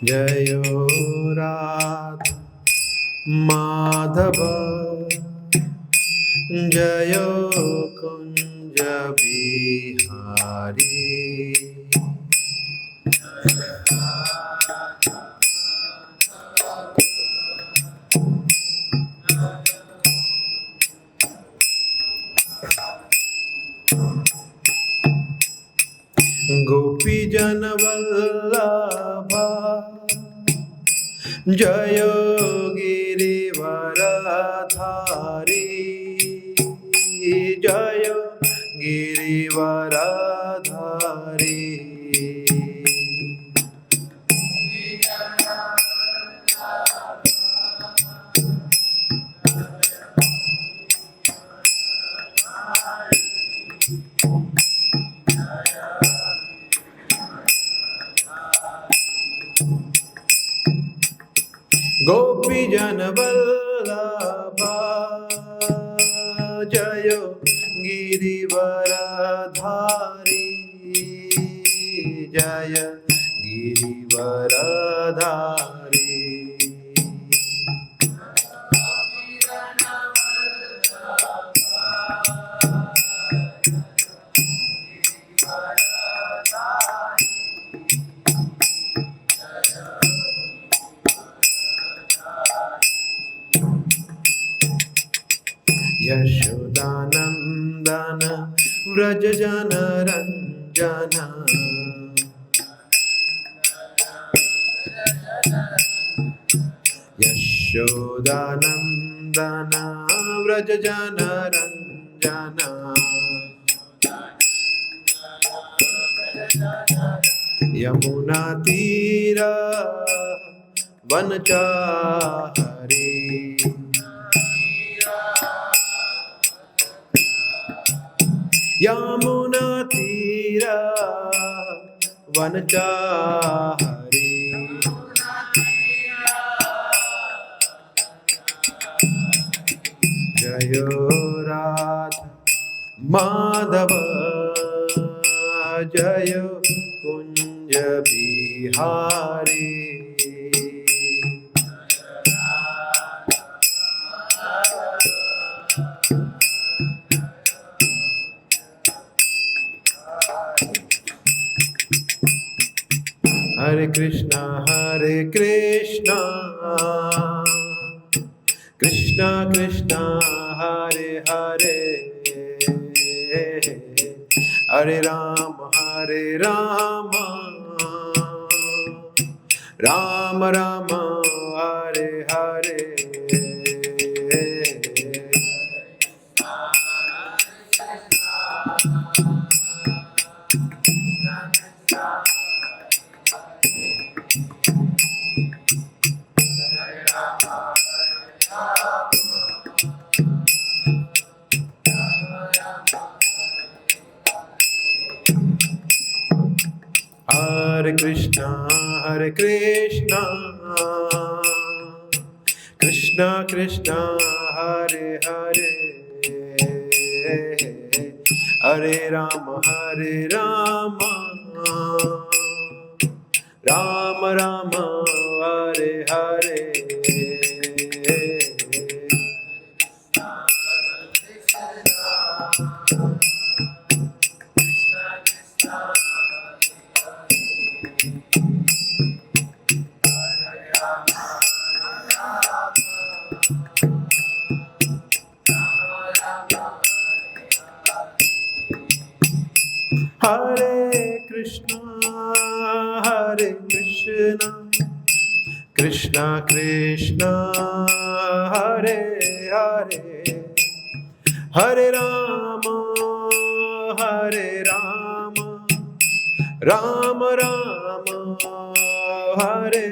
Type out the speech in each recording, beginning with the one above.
जयो राधा माधव जयो कुंज बिहारी गोपी जन वल्लभा जयो गिरिवरधारी जयो गिरिवरधारी गोपी जन वल्लभा जयो गिरिवरधारी जय गिरिवरधारी यशोदानंदन व्रज जन रंजन यशोदानंदन व्रज जन रंजन यमुना तीर वनचारी यमुना तीरा वनचारी जयो राधा माधव जयो कुंज बिहारी हरे कृष्णा कृष्णा कृष्णा हरे हरे हरे राम राम राम हरे हरे हरे कृष्णा कृष्णा कृष्णा हरे हरे हरे राम राम राम हरे हरे हरे कृष्णा कृष्णा कृष्णा हरे हरे हरे राम राम राम हरे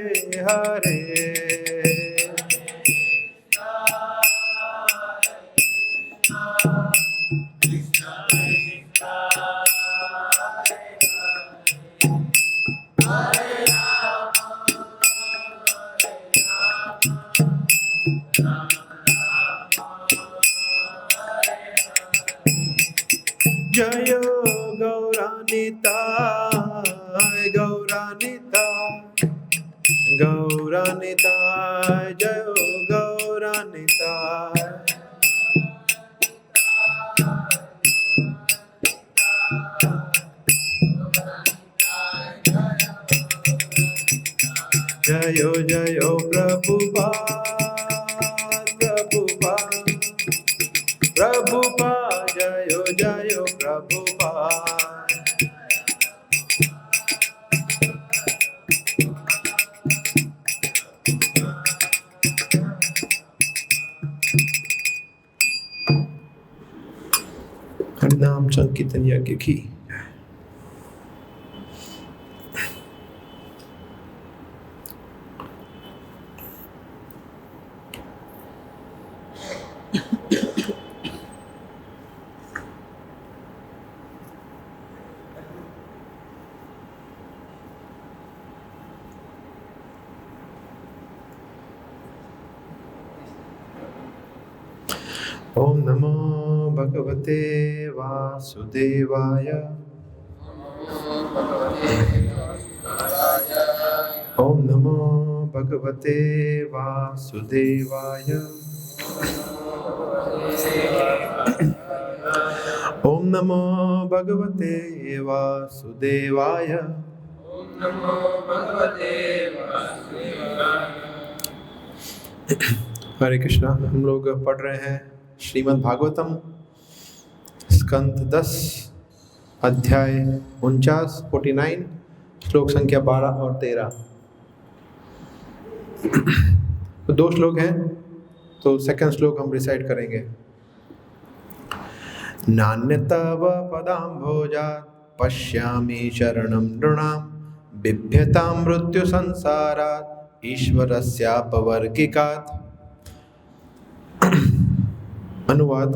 हरे जय गौरानिताय गौरानिताय जय हो गौरानिताय। जयो जयो प्रभुपाद प्रभुपाद प्रभुपाद जयो जयो प्रभुपाद। हरिनाम संकीर्तन यज्ञ की। ओम नमो भगवते वासुदेवाय। ओम नमो भगवते वासुदेवाय। ओम नमो भगवते वासुदेवाय। हरे कृष्णा। हम लोग पढ़ रहे हैं श्रीमद् भागवतम स्कंद 10 अध्याय 49 49 श्लोक संख्या 12 और 13। तो 2 श्लोक हैं, तो सेकंड श्लोक हम रिसाइट करेंगे। नान्यतव पदाम्भोजात् पश्यामि शरणं नृणां बिभ्यतां मृत्यु संसारात् ईश्वरस्यापवर्गिकात्। अनुवाद।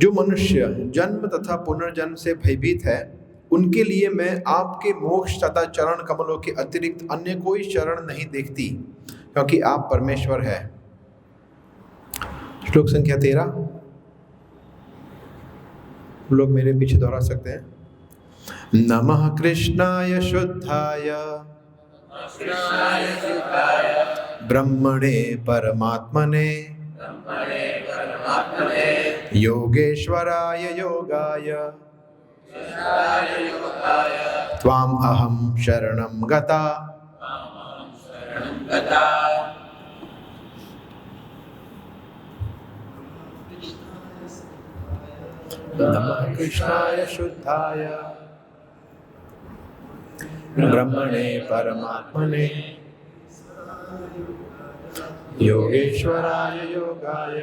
जो मनुष्य जन्म तथा पुनर्जन्म से भयभीत है, उनके लिए मैं आपके मोक्ष तथा चरण कमलों के अतिरिक्त अन्य कोई शरण नहीं देखती, क्योंकि आप परमेश्वर है। श्लोक संख्या 13 लोग मेरे पीछे दोहरा सकते हैं। नमः कृष्णाय शुद्धाय ब्रह्मणे परमात्मने योगेश्वराय योगाय त्वाम् अहं शरणं गता। नमः कृष्णाय शुद्धाय ब्रह्मणे परमात्मने योगेश्वराय योगाय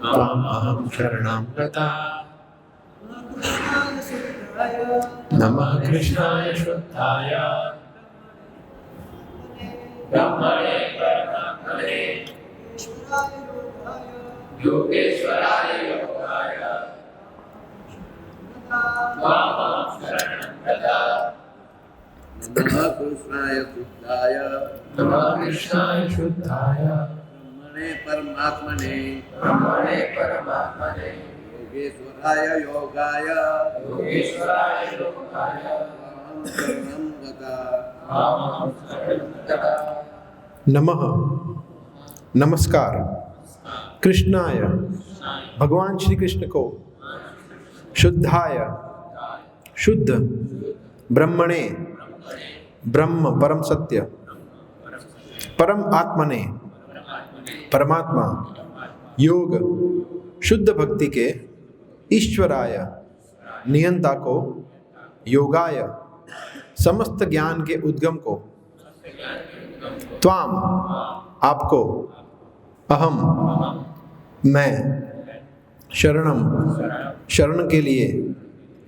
त्वाम् अहं शरणं गता। नमः कृष्णाय शुद्धाय ब्रह्मणे परमात्मने योगेश्वराय योगाय त्वाम् अहं शरणं गता। नमः कृष्णाय शुद्धाय शुद्धाय ब्रह्मणे परमात्मने योगेश्वराय योगाय त्वां शरणं गता। नमः नमस्कार कृष्णाय भगवान श्री कृष्ण को, शुद्धाय शुद्ध, ब्रह्मणे ब्रह्म परम सत्य, परम आत्मने परमात्मा, योग शुद्ध भक्ति के, ईश्वराय नियंता को, योगाय समस्त ज्ञान के उद्गम को, त्वाम आपको, अहम मैं, शरणम शरण के लिए,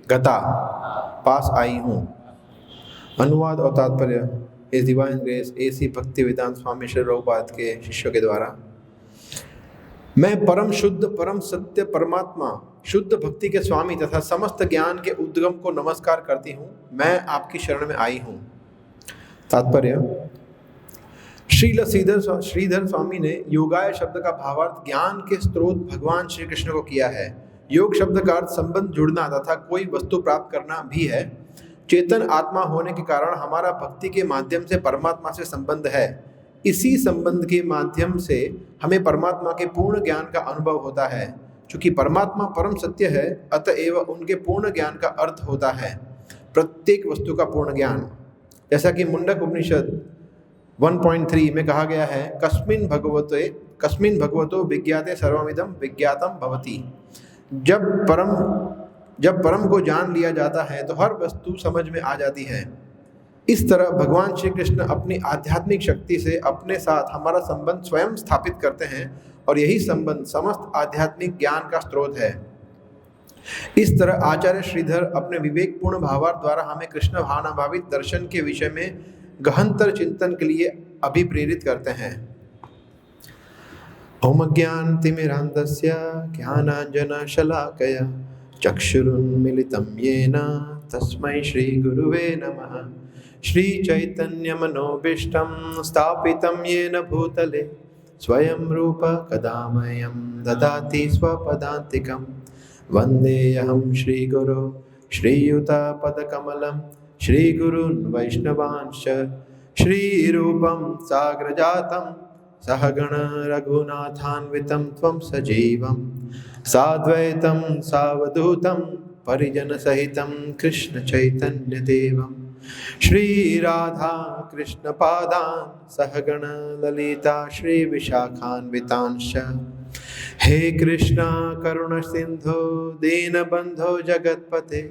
गता पास आई हूँ। अनुवाद और तात्पर्य इस डिवाइन ग्रेस एसी भक्तिवेदांत स्वामी श्री प्रभुपाद के शिष्यों के द्वारा। मैं परम शुद्ध परम सत्य परमात्मा शुद्ध भक्ति के स्वामी तथा समस्त ज्ञान के उद्गम को नमस्कार करती हूँ। मैं आपकी शरण में आई हूँ। तात्पर्य। श्रीधर स्वामी ने योगाय शब्द का भावार्थ ज्ञान के स्रोत भगवान श्री कृष्ण को किया है। योग शब्द का अर्थ संबंध जुड़ना तथा कोई वस्तु प्राप्त करना भी है। चेतन आत्मा होने के कारण हमारा भक्ति के माध्यम से परमात्मा से संबंध है। इसी संबंध के माध्यम से हमें परमात्मा के पूर्ण ज्ञान का अनुभव होता है। चूँकि परमात्मा परम सत्य है, अतएव उनके पूर्ण ज्ञान का अर्थ होता है प्रत्येक वस्तु का पूर्ण ज्ञान। जैसा कि मुंडक उपनिषद 1.3 में कहा गया है, कस्मिन् भगवतो विज्ञाते सर्वमिदं विज्ञातम भवति। जब परम को जान लिया जाता है तो हर वस्तु समझ में आ जाती है। इस तरह भगवान श्री कृष्ण अपनी आध्यात्मिक शक्ति से अपने साथ हमारा संबंध स्वयं स्थापित करते हैं और यही संबंध समस्त आध्यात्मिक ज्ञान का स्रोत है। इस तरह आचार्य श्रीधर अपने विवेकपूर्ण भावार्थ द्वारा हमें कृष्ण भावनाभावित दर्शन के विषय में गहनतर चिंतन के लिए अभिप्रेरित करते हैं। ओम ज्ञानतिमिरान्धस्य ज्ञानाञ्जनशलाकया चक्षुरुन्मिलितं येन तस्मै श्रीगुरुवे नमः। श्रीचैतन्यमनोभीष्टं स्थापितं येन भूतले स्वयं रूप कदा मह्यं ददाति स्वपदान्तिकं। वन्देऽहं श्रीगुरो श्रीयुतपदकमलं श्रीगुरून् वैष्णवांश्च श्रीरूपं साग्रजातं सहगण रघुनाथान्वितं त्वं सजीवं साद्वैतं सावधूतं परिजनसहितं कृष्णचैतन्यदेवं श्रीराधा कृष्णपादान् सहगण ललिता श्रीविशाखान्वितांश्च। हे कृष्णा करुण सिंधो दीनबंधो जगत्पते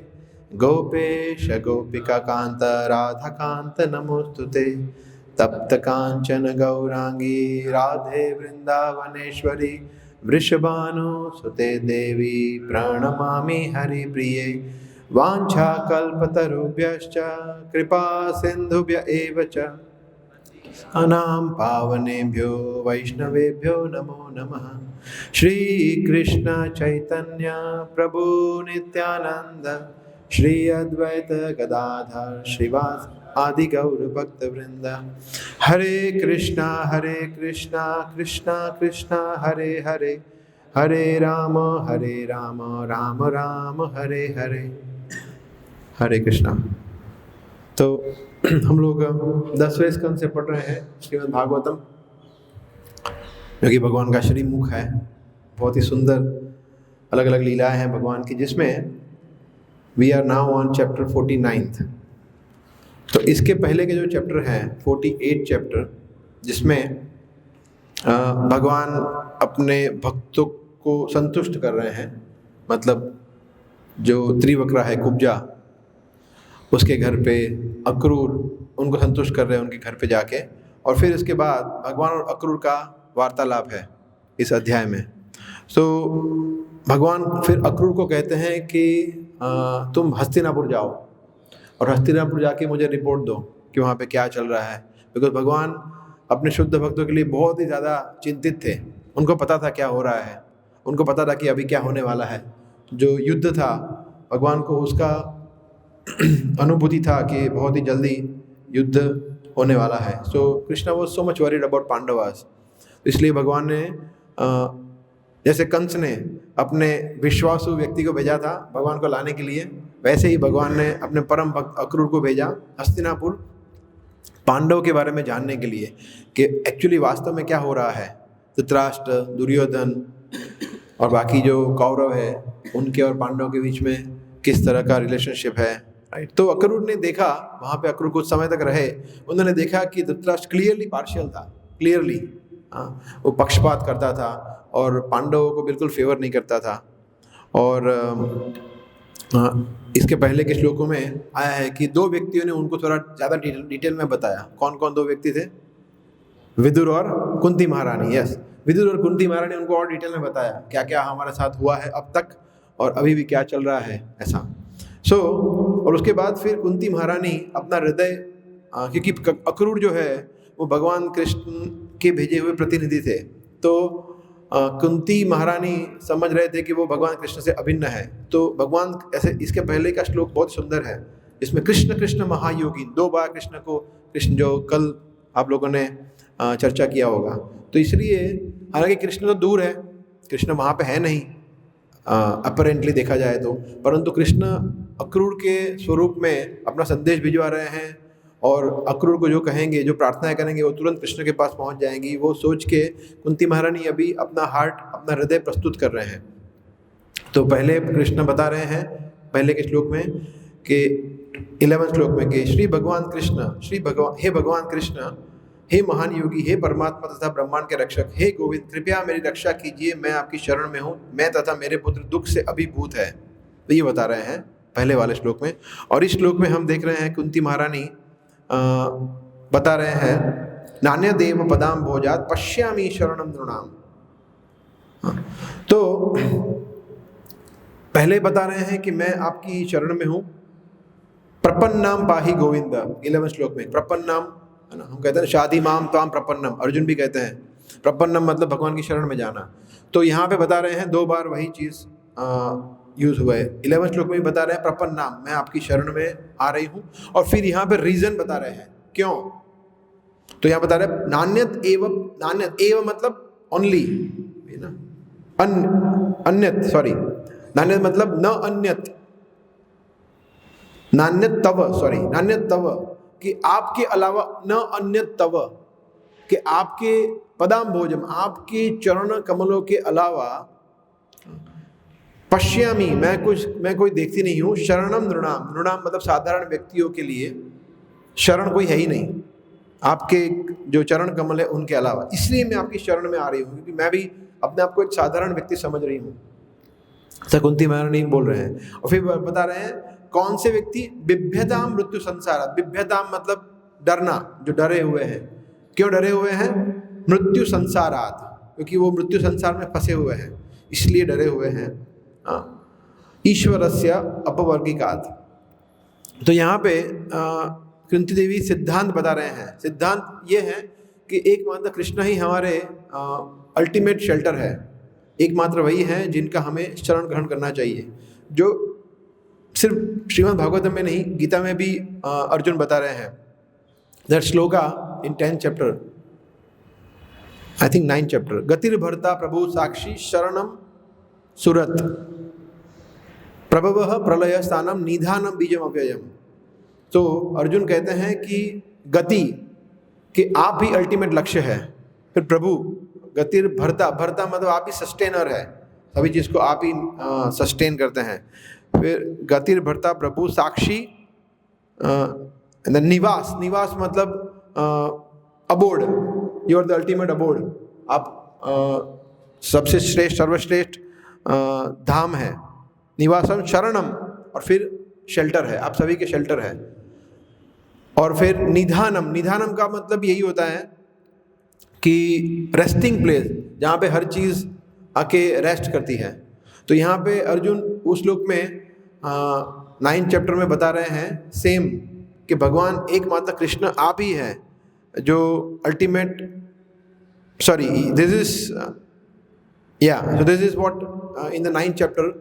गोपेश गोपिका कांत राधा कांत नमोस्तुते। तप्त कांचन गौरांगी राधे वृंदावनेश्वरी वृषभानुसुते देवी प्रणमामि हरिप्रिये। वाञ्छाकल्पतरुभ्यश्च कृपा सिन्धुभ्य एव च अनां पावनेभ्यो वैष्णवेभ्यो नमो नमः। श्रीकृष्ण चैतन्य प्रभु नित्यानंद श्री अद्वैत गदाधर श्रीवास आदि गौर भक्त वृंद। हरे कृष्णा कृष्णा कृष्णा हरे हरे, हरे राम राम राम हरे हरे। हरे कृष्णा। तो हम लोग 10वें स्कंद से पढ़ रहे हैं श्रीमद् भागवतम, जो कि भगवान का श्रीमुख है। बहुत ही सुंदर अलग अलग लीलाएं हैं भगवान की, जिसमें we are now on chapter 49। तो इसके पहले के जो चैप्टर हैं 48 चैप्टर, जिसमें भगवान अपने भक्तों को संतुष्ट कर रहे हैं। मतलब जो त्रिवक्रा है कुब्जा, उसके घर पे अक्रूर उनको संतुष्ट कर रहे हैं उनके घर पे जाके। और फिर इसके बाद भगवान और अक्रूर का वार्तालाप है इस अध्याय में। तो भगवान फिर अक्रूर को कहते हैं कि तुम हस्तिनापुर जाओ और हस्तिनापुर जाके मुझे रिपोर्ट दो कि वहाँ पे क्या चल रहा है। बिकॉज भगवान अपने शुद्ध भक्तों के लिए बहुत ही ज़्यादा चिंतित थे। उनको पता था क्या हो रहा है, उनको पता था कि अभी क्या होने वाला है। जो युद्ध था भगवान को उसका अनुभूति था कि बहुत ही जल्दी युद्ध होने वाला है। So Krishna was so much worried about Pandavas. इसलिए भगवान ने जैसे कंस ने अपने विश्वासु व्यक्ति को भेजा था भगवान को लाने के लिए, वैसे ही भगवान ने अपने परम भक्त अक्रूर को भेजा हस्तिनापुर पांडव के बारे में जानने के लिए कि एक्चुअली वास्तव में क्या हो रहा है। धृतराष्ट्र, दुर्योधन और बाकी जो कौरव है उनके और पांडव के बीच में किस तरह का रिलेशनशिप है, राइट। तो अक्रूर ने देखा, वहाँ पे अक्रूर कुछ समय तक रहे, उन्होंने देखा कि धृतराष्ट्र क्लियरली पार्शियल था, क्लियरली वो पक्षपात करता था और पांडवों को बिल्कुल फेवर नहीं करता था। और इसके पहले के श्लोकों में आया है कि दो व्यक्तियों ने उनको थोड़ा ज़्यादा डिटेल में बताया। कौन कौन दो व्यक्ति थे? विदुर और कुंती महारानी। यस, विदुर और कुंती महारानी उनको और डिटेल में बताया क्या क्या हमारे साथ हुआ है अब तक और अभी भी क्या चल रहा है, ऐसा। और उसके बाद फिर कुंती महारानी अपना हृदय, क्योंकि अक्रूर जो है वो भगवान कृष्ण के भेजे हुए प्रतिनिधि थे, तो कुंती महारानी समझ रहे थे कि वो भगवान कृष्ण से अभिन्न है। तो भगवान ऐसे, इसके पहले का श्लोक बहुत सुंदर है, इसमें कृष्ण कृष्ण महायोगी, 2 बार कृष्ण को, कृष्ण जो कल आप लोगों ने चर्चा किया होगा। तो इसलिए हालांकि कृष्ण तो दूर है, कृष्ण वहाँ पे है नहीं अपरेंटली देखा जाए तो, परंतु कृष्ण अक्रूर के स्वरूप में अपना संदेश भिजवा रहे हैं और अक्रूर को जो कहेंगे, जो प्रार्थनाएं करेंगे, वो तुरंत कृष्ण के पास पहुंच जाएंगी। वो सोच के कुंती महारानी अभी अपना अपना हृदय प्रस्तुत कर रहे हैं। तो पहले कृष्ण बता रहे हैं पहले के श्लोक में कि 11वें श्लोक में कि हे भगवान कृष्ण, हे महान योगी, हे परमात्मा तथा ब्रह्मांड के रक्षक, हे गोविंद, कृपया मेरी रक्षा कीजिए, मैं आपकी शरण में हूँ, मैं तथा मेरे पुत्र दुख से अभिभूत है। तो ये बता रहे हैं पहले वाले श्लोक में। और इस श्लोक में हम देख रहे हैं कुंती महारानी बता रहे हैं नान्यदेव पदाम भोजात पश्यामि शरणम नृणाम। तो पहले बता रहे हैं कि मैं आपकी शरण में हूँ। प्रपन्नाम पाहि गोविंद, 11वें श्लोक में प्रपन्नाम है ना, हम कहते हैं शादी माम ताम प्रपन्नम, अर्जुन भी कहते हैं प्रपन्नम मतलब भगवान की शरण में जाना। तो यहाँ पे बता रहे हैं 2 बार वही चीज़ यूज हुआ है। 11वें श्लोक में भी बता रहे हैं प्रपन्नाम, मैं आपकी शरण में आ रही हूँ, और फिर यहाँ पे रीजन बता रहे हैं क्यों। तो यहाँ बता रहे हैं नान्यत एव मतलब ओनली ना, अन्यत सॉरी, नान्यत मतलब न अन्यत, नान्यत तव कि आपके अलावा, न अन्यत तव कि आपके पदाम भोजम, आपके चरण कमलों के अलावा, पश्यामी मैं कोई देखती नहीं हूँ, शरणम नृणाम, नृणाम मतलब साधारण व्यक्तियों के लिए शरण कोई है ही नहीं, आपके जो चरण कमल है उनके अलावा, इसलिए मैं आपकी शरण में आ रही हूँ, क्योंकि मैं भी अपने आप को एक साधारण व्यक्ति समझ रही हूँ। कुंती महारानी बोल रहे हैं। और फिर बता रहे हैं कौन से व्यक्ति, बिभ्यताम मृत्यु संसार, बिभ्यताम मतलब डरना, जो डरे हुए हैं। क्यों डरे हुए हैं? मृत्यु संसारात, क्योंकि वो मृत्यु संसार में फंसे हुए हैं, इसलिए डरे हुए हैं। ईश्वरस्य अपवर्गिकात। तो यहाँ पे कुंती देवी सिद्धांत बता रहे हैं। सिद्धांत ये है कि एकमात्र कृष्ण ही हमारे अल्टीमेट शेल्टर है, एकमात्र वही है जिनका हमें शरण ग्रहण करना चाहिए, जो सिर्फ श्रीमद् भागवतम में नहीं, गीता में भी अर्जुन बता रहे हैं। That shloka in 10th chapter, I think 9th chapter, गतिर्भर्ता प्रभु साक्षी शरणम सुरत प्रभवः प्रलय स्थानम निधानम बीजम अव्ययम। तो अर्जुन कहते हैं कि गति कि आप ही अल्टीमेट लक्ष्य है। फिर प्रभु गतिर्भर्ता, भर्ता मतलब आप ही सस्टेनर है, सभी चीज़ को आप ही सस्टेन करते हैं। फिर गतिर्भर्ता प्रभु साक्षी, निवास, निवास मतलब abode, you are the ultimate abode, आप सबसे श्रेष्ठ सर्वश्रेष्ठ धाम है। निवासम शरणम, और फिर शेल्टर है, आप सभी के शेल्टर है। और फिर निधानम, निधानम का मतलब यही होता है कि रेस्टिंग प्लेस, जहाँ पे हर चीज़ आके रेस्ट करती है। तो यहाँ पे अर्जुन उस श्लोक में 9th chapter में बता रहे हैं सेम, कि भगवान एकमात्र कृष्ण आप ही है जो ultimate, sorry this is so this is what in the 9th chapter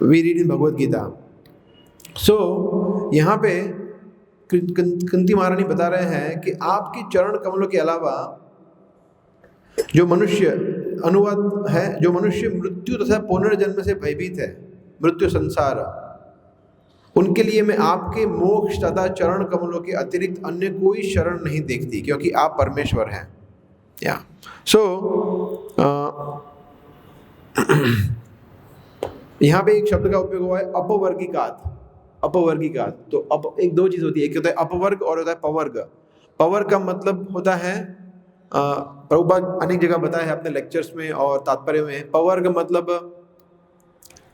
we read in Bhagavad Gita. So यहाँ पे कुंती महारानी बता रहे हैं कि आपकी चरण कमलों के अलावा जो मनुष्य, अनुवाद है, जो मनुष्य मृत्यु तथा पुनर्जन्म से भयभीत है, मृत्यु संसार, उनके लिए मैं आपके मोक्ष तथा चरण कमलों के अतिरिक्त अन्य कोई शरण नहीं देखती, क्योंकि आप परमेश्वर हैं। या सो यहाँ पे एक शब्द का उपयोग हुआ है अपवर्गिकात, अपवर्गिकात। तो एक दो चीज़ होती है, एक होता है अपवर्ग और होता है पवर्ग। पवर्ग का मतलब होता है, प्रभुपाद अनेक जगह बताया है अपने लेक्चर्स में और तात्पर्य में। पवर्ग मतलब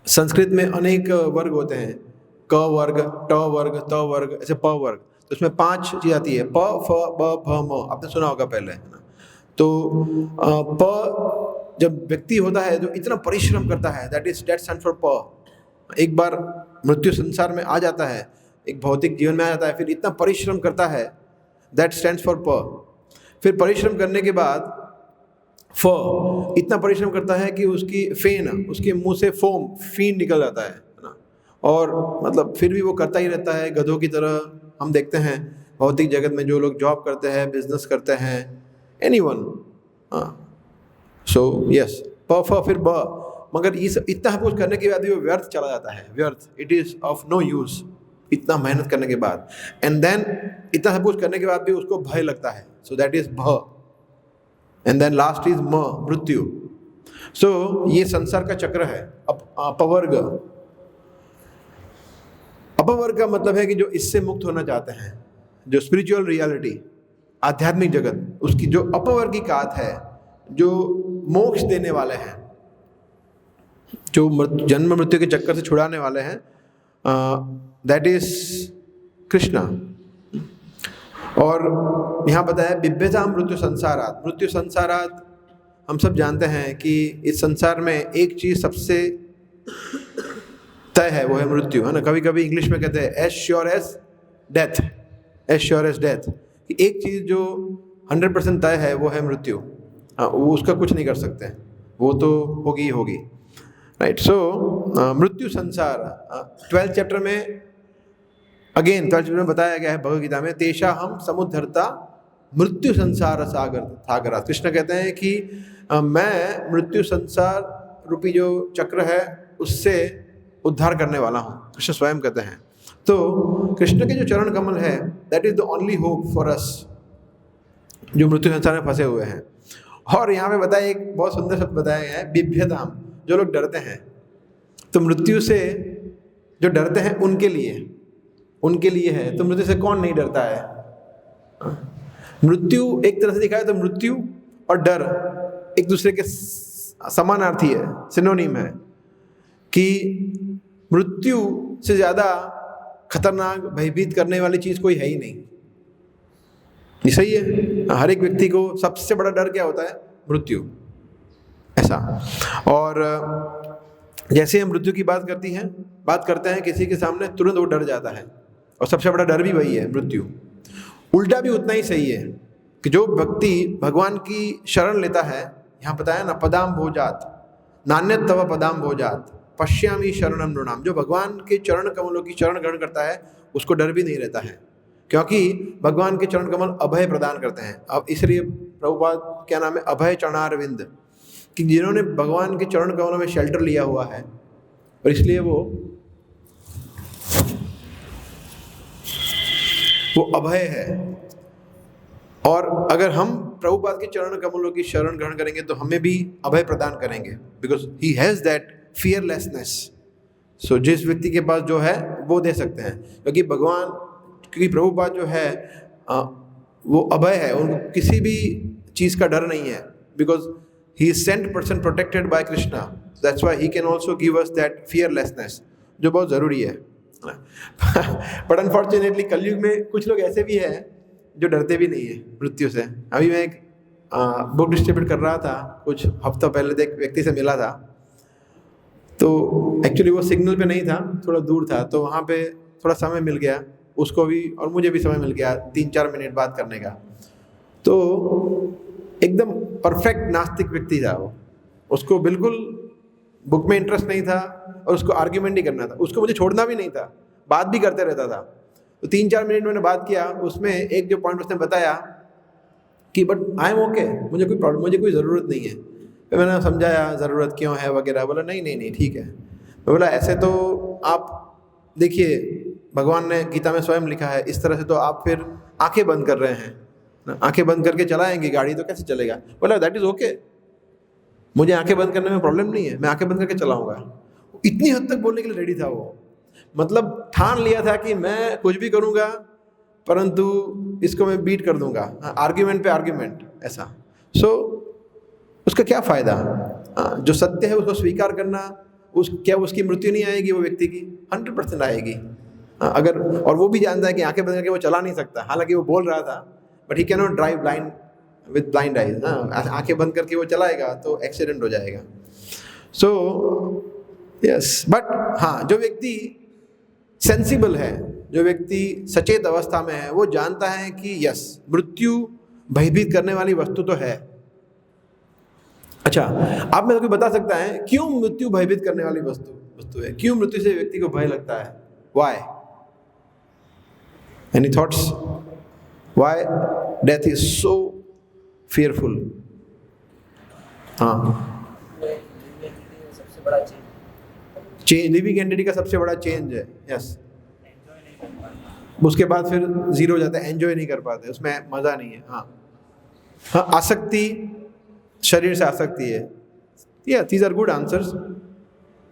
संस्कृत में अनेक वर्ग होते हैं, क वर्ग, ट वर्ग, त वर्ग, ऐसे प वर्ग। तो उसमें 5 चीज़ आती है, प, फ, ब, भ, म, आपने सुना होगा पहले, है ना। तो प जब व्यक्ति होता है जो इतना परिश्रम करता है, दैट स्टैंड्स फॉर प। एक बार मृत्यु संसार में आ जाता है, एक भौतिक जीवन में आ जाता है, फिर इतना परिश्रम करता है, दैट स्टैंड्स फॉर प। फिर परिश्रम करने के बाद फ, इतना परिश्रम करता है कि उसकी फेन, उसके मुंह से फोम, फीन निकल जाता है ना। और मतलब फिर भी वो करता ही रहता है, गधों की तरह। हम देखते हैं भौतिक जगत में जो लोग जॉब करते हैं, बिजनेस करते हैं, एनीवन। सो यस, प, फ, फिर ब, मगर ये सब इतना सब कुछ करने के बाद भी वो व्यर्थ चला जाता है, व्यर्थ, it is of no use, इतना मेहनत करने के बाद। एंड देन इतना सब कुछ करने के बाद भी उसको भय लगता है, सो दैट इज भ। एंड देन लास्ट इज म, मृत्यु। सो ये संसार का चक्र है। अपवर्ग, अपवर्ग का मतलब है कि जो इससे मुक्त होना चाहते हैं, जो स्पिरिचुअल रियलिटी, आध्यात्मिक जगत, उसकी जो अपवर्गीकात है, जो मोक्ष देने वाले हैं, जो जन्म मृत्यु के चक्कर से छुड़ाने वाले हैं, दैट इज कृष्णा। और यहाँ बताया बिभ्यता मृत्यु संसारात। मृत्यु संसारात हम सब जानते हैं कि इस संसार में एक चीज सबसे तय है, वो है मृत्यु, है ना। कभी कभी इंग्लिश में कहते हैं as sure as death, as sure as death. एक चीज जो 100% तय है वो है मृत्यु। वो उसका कुछ नहीं कर सकते, वो तो होगी ही होगी, राइट। सो मृत्यु संसार 12th चैप्टर में, अगेन 12th चैप्टर में बताया गया है भगवद गीता में, तेषा हम समुद्धरता मृत्यु संसार सागर। कृष्ण कहते हैं कि मैं मृत्यु संसार रूपी जो चक्र है उससे उद्धार करने वाला हूँ, कृष्ण स्वयं कहते हैं। तो कृष्ण के जो चरण कमल है, that is the only hope for us, जो मृत्यु संसार में फंसे हुए हैं। और यहाँ पे बताया, एक बहुत सुंदर शब्द बताया गया है, बिभ्यताम, जो लोग डरते हैं। तो मृत्यु से जो डरते हैं उनके लिए है। तो मृत्यु से कौन नहीं डरता है? मृत्यु एक तरह से देखा है तो मृत्यु और डर एक दूसरे के समानार्थी है, सिनोनिम है, कि मृत्यु से ज्यादा खतरनाक, भयभीत करने वाली चीज कोई है ही नहीं। ये सही है। हर एक व्यक्ति को सबसे बड़ा डर क्या होता है? मृत्यु, ऐसा। और जैसे हम मृत्यु की बात करते हैं किसी के सामने, तुरंत वो डर जाता है, और सबसे बड़ा डर भी वही है, मृत्यु। उल्टा भी उतना ही सही है कि जो व्यक्ति भगवान की शरण लेता है, यहाँ बताया ना, पदाम भोजात नान्यत तव पदाम भोजात पश्यामी शरणम नृणाम। जो भगवान के चरण कमलों की शरण ग्रहण करता है उसको डर भी नहीं रहता है, क्योंकि भगवान के चरण कमल अभय प्रदान करते हैं। अब इसलिए प्रभुपाद क्या नाम है, अभय चरणारविंद, कि जिन्होंने भगवान के चरण कमलों में शेल्टर लिया हुआ है, और इसलिए वो अभय है। और अगर हम प्रभुपाद के चरण कमलों की शरण ग्रहण करेंगे तो हमें भी अभय प्रदान करेंगे, because he has that fearlessness. So जिस व्यक्ति के पास जो है वो दे सकते हैं, क्योंकि प्रभुपाद जो है वो अभय है, उनको किसी भी चीज़ का डर नहीं है, because he is sent person protected by Krishna, that's why he can also give us that fearlessness, जो बहुत ज़रूरी है। बट अनफॉर्चुनेटली कलयुग में कुछ लोग ऐसे भी हैं जो डरते भी नहीं है मृत्यु से। अभी मैं एक बुक डिस्ट्रीब्यूट कर रहा था, कुछ हफ्ता पहले एक व्यक्ति से मिला था, तो एक्चुअली वो सिग्नल पे नहीं था, थोड़ा दूर था, तो वहाँ पे थोड़ा समय मिल गया उसको भी और मुझे भी समय मिल गया 3-4 मिनट बात करने का। तो एकदम परफेक्ट नास्तिक व्यक्ति था वो, उसको बिल्कुल बुक में इंटरेस्ट नहीं था और उसको आर्ग्यूमेंट ही करना था, उसको मुझे छोड़ना भी नहीं था, बात भी करते रहता था। तो 3-4 मिनट मैंने बात किया, उसमें एक जो पॉइंट उसने बताया कि बट आई एम ओके, मुझे कोई प्रॉब्लम, मुझे कोई ज़रूरत नहीं है। फिर मैंने समझाया ज़रूरत क्यों है वगैरह, बोला नहीं ठीक है। मैं बोला ऐसे तो आप देखिए, भगवान ने गीता में स्वयं लिखा है, इस तरह से तो आप फिर आंखें बंद कर रहे हैं, आंखें बंद करके चलाएंगे गाड़ी तो कैसे चलेगा। बोला दैट इज़ ओके, मुझे आंखें बंद करने में प्रॉब्लम नहीं है, मैं आंखें बंद करके चलाऊंगा। इतनी हद तक बोलने के लिए रेडी था वो, मतलब ठान लिया था कि मैं कुछ भी करूंगा परंतु इसको मैं बीट कर दूंगा, आर्ग्यूमेंट पे आर्ग्यूमेंट, ऐसा। सो उसका क्या फ़ायदा? जो सत्य है उसको स्वीकार करना, क्या उसकी मृत्यु नहीं आएगी वो व्यक्ति की? 100% आएगी। अगर, और वो भी जानता है कि आंखें बंद करके वो चला नहीं सकता, हालांकि वो बोल रहा था, but he can not drive blind with blind eyes. आंखें बंद करके वो चलाएगा तो एक्सीडेंट हो जाएगा। सो यस, बट हाँ, जो व्यक्ति सेंसिबल है, जो व्यक्ति सचेत अवस्था में है, वो जानता है कि यस, मृत्यु भयभीत करने वाली वस्तु तो है। अच्छा, आप मेरे को बता सकता है क्यों मृत्यु भयभीत करने वाली वस्तु है? क्यों मृत्यु से व्यक्ति को भय लगता है? Why? Any thoughts? Why death is so fearful? हाँ, सबसे बड़ा चेंज लिविंग एंटिटी का सबसे बड़ा चेंज है। यस, उसके बाद फिर जीरो हो जाता है, एंजॉय नहीं कर पाते, उसमें मजा नहीं है। हाँ, आसक्ति, शरीर से आसक्ति है। These are good answers.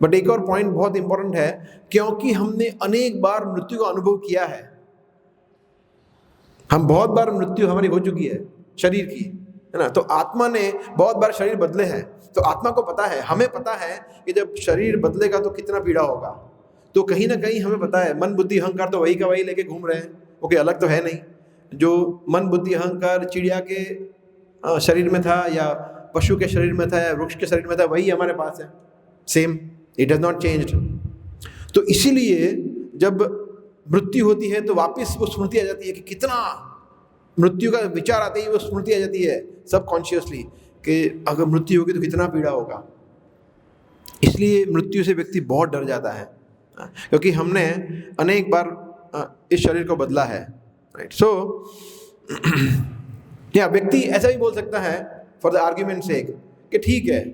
But एक और पॉइंट बहुत इंपॉर्टेंट है, क्योंकि हमने अनेक बार मृत्यु का अनुभव किया है। हम बहुत बार मृत्यु हमारी हो चुकी है शरीर की, है ना। तो आत्मा ने बहुत बार शरीर बदले हैं, तो आत्मा को पता है, हमें पता है कि जब शरीर बदलेगा तो कितना पीड़ा होगा। तो कहीं ना कहीं हमें पता है, मन बुद्धि अहंकार तो वही का वही लेके घूम रहे हैं, वो कोई अलग तो है नहीं। जो मन बुद्धि अहंकार चिड़िया के शरीर में था, या पशु के शरीर में था, या वृक्ष के शरीर में था, वही हमारे पास है, same, it has not changed. तो इसीलिए जब मृत्यु होती है तो वापस वो स्मृति आ जाती है कि कितना, मृत्यु का विचार आते ही वो स्मृति आ जाती है सबकॉन्शियसली कि अगर मृत्यु होगी तो कितना पीड़ा होगा। इसलिए मृत्यु से व्यक्ति बहुत डर जाता है, क्योंकि हमने अनेक बार इस शरीर को बदला है, राइट। सो या व्यक्ति ऐसा भी बोल सकता है फॉर द आर्ग्यूमेंट सेक कि ठीक है,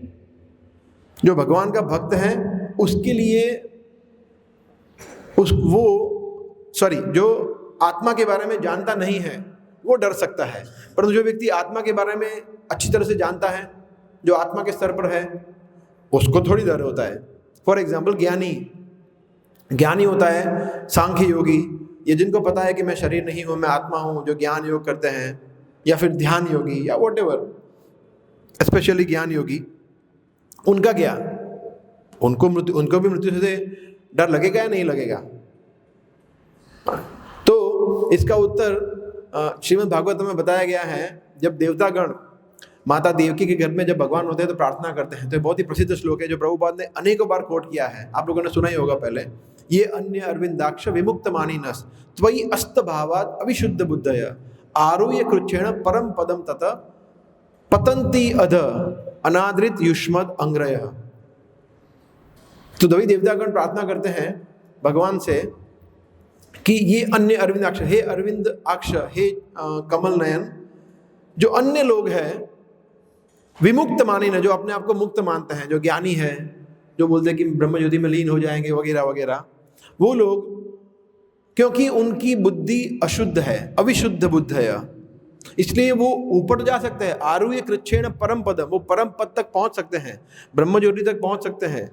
जो भगवान का भक्त है उसके लिए जो आत्मा के बारे में जानता नहीं है वो डर सकता है, परंतु जो व्यक्ति आत्मा के बारे में अच्छी तरह से जानता है, जो आत्मा के स्तर पर है, उसको थोड़ी डर होता है। फॉर एग्जाम्पल ज्ञानी होता है, सांख्य योगी, ये जिनको पता है कि मैं शरीर नहीं हूँ, मैं आत्मा हूँ, जो ज्ञान योग करते हैं, या फिर ध्यान योगी, या व्हाटएवर, स्पेशली ज्ञान योगी, उनका क्या, उनको भी मृत्यु से डर लगेगा या नहीं लगेगा? तो इसका उत्तर श्रीमद् भागवत में बताया गया है। जब देवतागण माता देवकी के घर में जब भगवान होते हैं तो प्रार्थना करते हैं, तो बहुत ही प्रसिद्ध श्लोक है जो प्रभुपाद ने अनेकों बार कोट किया है, आप लोगों ने सुना ही होगा पहले। ये अन्य अरविंदाक्ष विमुक्त मानिनस त्वयि अस्त भावात अविशुद्ध बुद्धय आरूह्य कृच्छेण परम पदम तत पतंती अध अनादृत युष्मद अंग्रय। तो दवी देवतागण प्रार्थना करते हैं भगवान से कि ये अन्य अरविंदाक्ष, हे अरविंद अक्ष, हे कमल नयन, जो अन्य लोग हैं विमुक्त मानिन, जो अपने आप को मुक्त मानते हैं, जो ज्ञानी है, जो बोलते हैं कि ब्रह्म ज्योति में लीन हो जाएंगे वगैरह वगैरह, वो लोग, क्योंकि उनकी बुद्धि अशुद्ध है, अविशुद्ध बुद्ध है, इसलिए वो ऊपर जा सकते हैं। आरूह्य कृच्छेण परम पदम, वो परम पद तक पहुंच सकते हैं, ब्रह्म ज्योति तक पहुंच सकते हैं,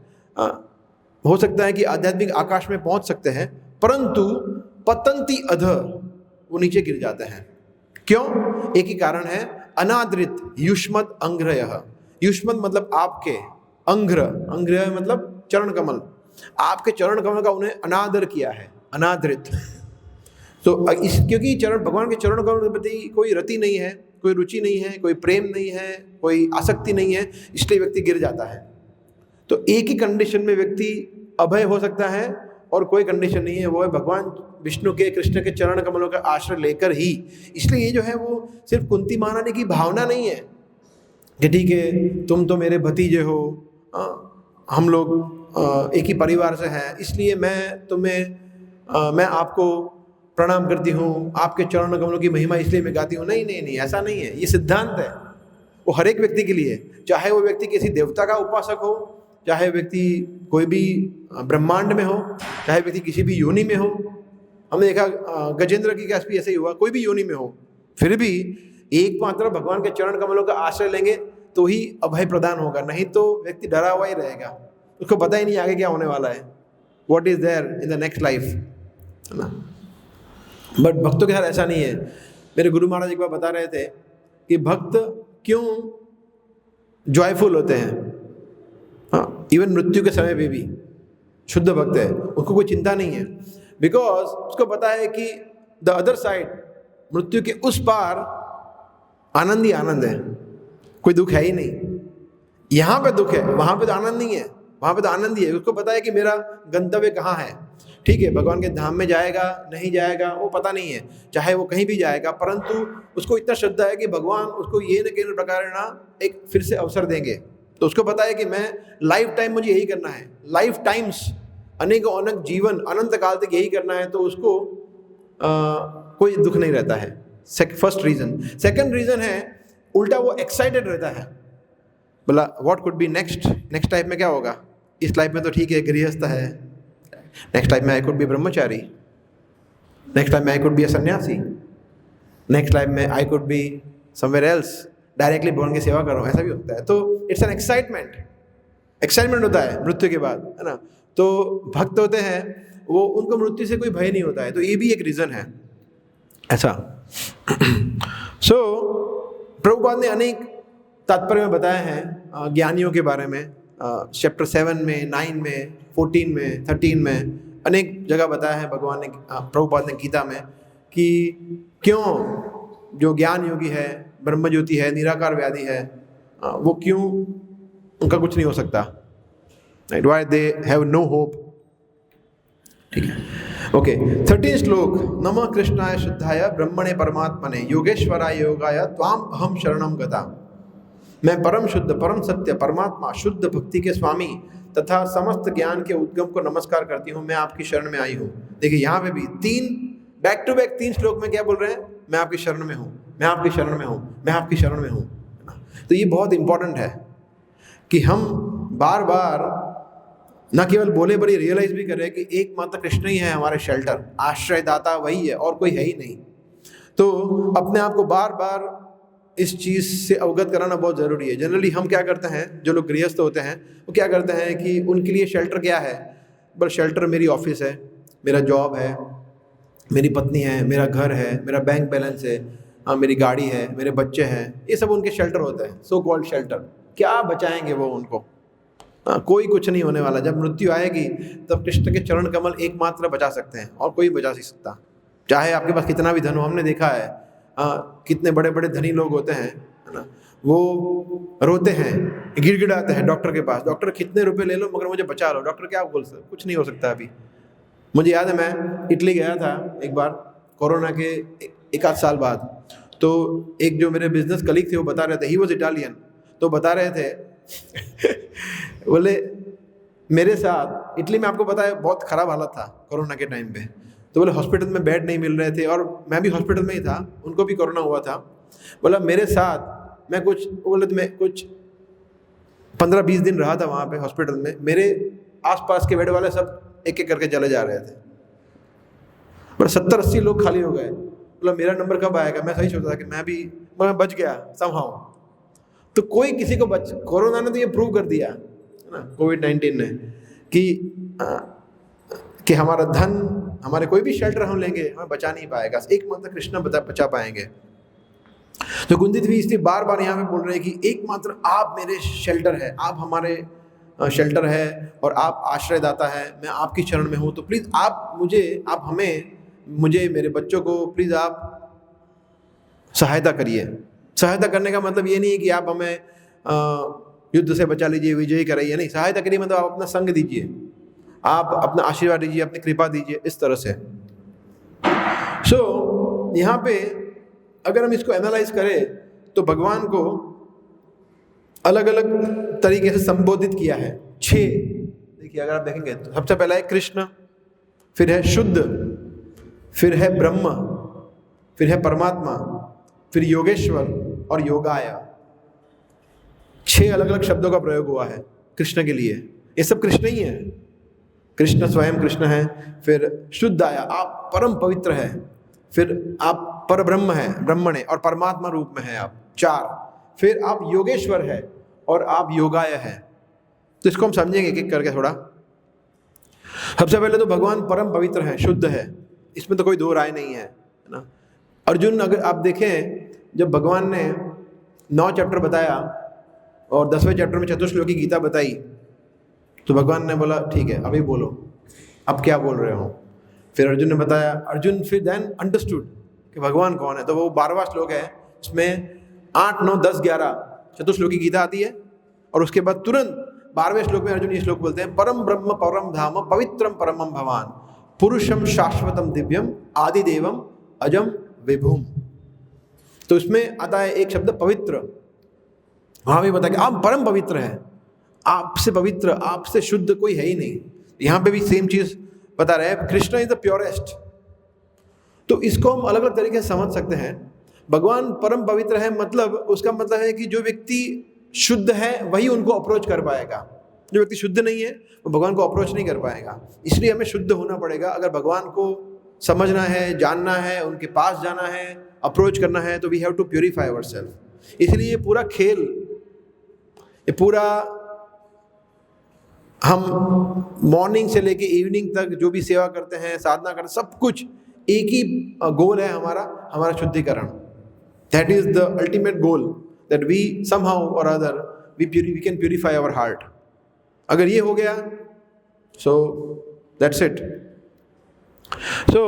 हो सकता है कि आध्यात्मिक आकाश में पहुंच सकते हैं, परंतु पतंती अध, वो नीचे गिर जाते हैं। क्यों? एक ही कारण है, अनादृत युष्मद अंग्रय। युष्मद मतलब आपके, अंग्रय मतलब चरण कमल, आपके चरण कमल का उन्हें अनादर किया है, अनादृत। तो क्योंकि भगवान के चरण कमल के प्रति कोई रति नहीं है, कोई रुचि नहीं है, कोई प्रेम नहीं है, कोई आसक्ति नहीं है, इसलिए व्यक्ति गिर जाता है। तो एक ही कंडीशन में व्यक्ति अभय हो सकता है और कोई कंडीशन नहीं है, वो है भगवान विष्णु के, कृष्ण के चरण कमलों का आश्रय लेकर ही। इसलिए ये जो है वो सिर्फ कुंती महारानी की भावना नहीं है कि ठीक है तुम तो मेरे भतीजे हो, हम लोग एक ही परिवार से हैं, इसलिए मैं आपको प्रणाम करती हूँ, आपके चरण कमलों की महिमा इसलिए मैं गाती हूँ। नहीं, ऐसा नहीं है। ये सिद्धांत है, वो हर एक व्यक्ति के लिए, चाहे वो व्यक्ति किसी देवता का उपासक हो, चाहे व्यक्ति कोई भी ब्रह्मांड में हो, चाहे व्यक्ति किसी भी योनि में हो। हमने देखा गजेंद्र की कैसे भी ऐसे ही हुआ, कोई भी योनि में हो, फिर भी एकमात्र भगवान के चरण कमलों का आश्रय लेंगे तो ही अभय प्रदान होगा, नहीं तो व्यक्ति डरा हुआ ही रहेगा, उसको पता ही नहीं आगे क्या होने वाला है, what is there in the next life, है ना। बट भक्तों के साथ ऐसा नहीं है। मेरे गुरु महाराज एक बार बता रहे थे कि भक्त क्यों जॉयफुल होते हैं, हाँ, इवन मृत्यु के समय पे भी शुद्ध भक्त है, उसको कोई चिंता नहीं है, बिकॉज उसको पता है कि द अदर साइड, मृत्यु के उस पार आनंद ही आनंद है, कोई दुख है ही नहीं। यहाँ पे दुख है, वहाँ पे तो आनंद नहीं है, वहाँ पे तो आनंद ही है। उसको पता है कि मेरा गंतव्य कहाँ है। ठीक है, भगवान के धाम में जाएगा नहीं जाएगा वो पता नहीं है, चाहे वो कहीं भी जाएगा, परंतु उसको इतना श्रद्धा है कि भगवान उसको ये न केवल प्रकार ना एक फिर से अवसर देंगे। तो उसको पता है कि मैं लाइफ टाइम मुझे यही करना है, लाइफ टाइम्स, अनेकों अनेक जीवन, अनंत काल तक यही करना है, तो उसको कोई दुख नहीं रहता है। First reason. सेकंड रीजन है उल्टा, वो एक्साइटेड रहता है, बोला what could be next type में क्या होगा, इस लाइफ में तो ठीक है गृहस्थ है, नेक्स्ट लाइफ में I could be Brahmachari, next life में आई कुड बी अ सन्यासी, नेक्स्ट लाइफ में I could be somewhere else, directly भगवान की सेवा करो, ऐसा भी होता है। तो इट्स एन एक्साइटमेंट होता है मृत्यु के बाद, है ना। तो भक्त होते हैं वो, उनको मृत्यु से कोई भय नहीं होता है, तो ये भी एक रीज़न है ऐसा। सो प्रभुपाद ने अनेक तात्पर्य में बताए हैं ज्ञानियों के बारे में, चैप्टर 7 में, 9 में, 14 में, 13 में अनेक जगह बताया है भगवान ने, प्रभुपाद ने गीता में, कि क्यों जो ज्ञान योगी है, ब्रह्म ज्योति है, निराकार व्याधि है, वो क्यों उनका कुछ नहीं हो सकता, right, why they have no hope. ठीक है, ओके। 13 श्लोक। नमः कृष्णाय शुद्धाय ब्रह्मणे परमात्मने योगेश्वराय योगाय त्वाम अहम शरणम गता। मैं परम शुद्ध, परम सत्य, परमात्मा, शुद्ध भक्ति के स्वामी तथा समस्त ज्ञान के उद्गम को नमस्कार करती हूँ, मैं आपकी शरण में आई हूँ। देखिए यहाँ पे भी 3 बैक टू बैक 3 श्लोक में क्या बोल रहे हैं, मैं आपकी शरण में हूँ, मैं आपकी शरण में हूँ, मैं आपकी शरण में हूँ। तो ये बहुत इंपॉर्टेंट है कि हम बार बार न केवल बोले बड़ी रियलाइज भी करें कि एकमात्र कृष्ण ही है हमारे शेल्टर, आश्रयदाता वही है और कोई है ही नहीं। तो अपने आप को बार बार इस चीज़ से अवगत कराना बहुत ज़रूरी है। जनरली हम क्या करते हैं, जो लोग गृहस्थ होते हैं वो क्या करते हैं कि उनके लिए शेल्टर क्या है, बस शेल्टर मेरी ऑफिस है, मेरा जॉब है, मेरी पत्नी है, मेरा घर है, मेरा बैंक बैलेंस है, मेरी गाड़ी है, मेरे बच्चे हैं, ये सब उनके शेल्टर होते हैं, सो कॉल्ड शेल्टर। क्या बचाएंगे वो उनको, कोई कुछ नहीं होने वाला। जब मृत्यु आएगी तब कृष्ण के चरण कमल एकमात्र बचा सकते हैं और कोई बचा नहीं सकता, चाहे आपके पास कितना भी धन हो। हमने देखा है कितने बड़े बड़े धनी लोग होते हैं, है ना, वो रोते हैं, गिड़गिड़ाते हैं डॉक्टर के पास, डॉक्टर कितने रुपए ले लो मगर मुझे बचा लो। डॉक्टर क्या बोल सकते, कुछ नहीं हो सकता अभी। मुझे याद है मैं इटली गया था एक बार कोरोना के 1 आध साल बाद, तो एक जो मेरे बिजनेस कलीग थे वो बता रहे थे, ही वॉज इटालियन, तो बता रहे थे बोले मेरे साथ इटली में, आपको पता है बहुत ख़राब हालत था कोरोना के टाइम पे, तो बोले हॉस्पिटल में बेड नहीं मिल रहे थे और मैं भी हॉस्पिटल में ही था, उनको भी कोरोना हुआ था। बोला मेरे साथ मैं कुछ 15-20 दिन रहा था वहाँ पे हॉस्पिटल में, मेरे आसपास के बेड वाले सब एक एक करके चले जा रहे थे, पर 70-80 लोग खाली हो गए। बोला मेरा नंबर कब आएगा, मैं सही सोचा था कि मैं बच गया समहाउ। तो कोई किसी को कोरोना ने तो ये प्रूव कर दिया है ना, कोविड-19 ने, कि हमारा धन, हमारे कोई भी शेल्टर हम लेंगे हमें बचा नहीं पाएगा, एकमात्र कृष्ण बचा पाएंगे। तो कुंती भी इसलिए बार बार यहाँ पे बोल रहे हैं कि एकमात्र आप मेरे शेल्टर है, आप हमारे शेल्टर है और आप आश्रयदाता है, मैं आपकी शरण में हूँ। तो प्लीज़ आप मुझे मेरे बच्चों को प्लीज़ आप सहायता करिए। सहायता करने का मतलब ये नहीं है कि आप हमें युद्ध से बचा लीजिए, विजयी कराइए, नहीं, सहायता करिए मतलब आप अपना संग दीजिए, आप अपना आशीर्वाद दीजिए, अपनी कृपा दीजिए, इस तरह से। सो यहाँ पे अगर हम इसको एनालाइज करें तो भगवान को अलग अलग तरीके से संबोधित किया है। 6 देखिए अगर आप देखेंगे तो सबसे पहला है कृष्ण, फिर है शुद्ध, फिर है ब्रह्म, फिर है परमात्मा, फिर योगेश्वर और योगाय। 6 अलग अलग शब्दों का प्रयोग हुआ है कृष्ण के लिए। ये सब कृष्ण ही है, कृष्ण स्वयं कृष्ण है। फिर शुद्ध आया, आप परम पवित्र है। फिर आप पर ब्रह्म है, ब्रह्मणे और परमात्मा रूप में है आप। 4 फिर आप योगेश्वर है और आप योगाय है। तो इसको हम समझेंगे एक एक करके थोड़ा। सबसे पहले तो भगवान परम पवित्र है, शुद्ध है, इसमें तो कोई दो राय नहीं है ना। अर्जुन, अगर आप देखें जब भगवान ने 9 चैप्टर बताया और 10वें चैप्टर में चतुश्लोकी गीता बताई, तो भगवान ने बोला ठीक है अभी बोलो, अब क्या बोल रहे हो। फिर अर्जुन ने बताया, अर्जुन फिर देन अंडरस्टूड कि भगवान कौन है। तो वो 12वां श्लोक है, इसमें 8, 9, 10, 11 चतुश्लोकी गीता आती है और उसके बाद तुरंत 12वें श्लोक में अर्जुन ये श्लोक बोलते हैं, परम ब्रह्म परम धाम पवित्रम परमम भवान पुरुषम शाश्वतम दिव्यम आदिदेवम अजम विभुम। तो इसमें आता है एक शब्द पवित्र, वहां भी बताया कि आप परम पवित्र हैं, आपसे पवित्र, आपसे शुद्ध कोई है ही नहीं। यहाँ पे भी सेम चीज बता रहे हैं, कृष्ण इज द प्योरेस्ट। तो इसको हम अलग अलग तरीके से समझ सकते हैं। भगवान परम पवित्र है मतलब उसका मतलब है कि जो व्यक्ति शुद्ध है वही उनको अप्रोच कर पाएगा। जो व्यक्ति शुद्ध नहीं है वो भगवान को अप्रोच नहीं कर पाएगा। इसलिए हमें शुद्ध होना पड़ेगा। अगर भगवान को समझना है, जानना है, उनके पास जाना है, अप्रोच करना है, तो we have to purify ourselves. इसलिए ये पूरा खेल, ये पूरा हम मॉर्निंग से लेके इवनिंग तक जो भी सेवा करते हैं, साधना करते हैं, सब कुछ एक ही गोल है हमारा शुद्धिकरण। That is the ultimate goal, that we somehow or other we can purify our heart. अगर ये हो गया, सो दैट्स इट। सो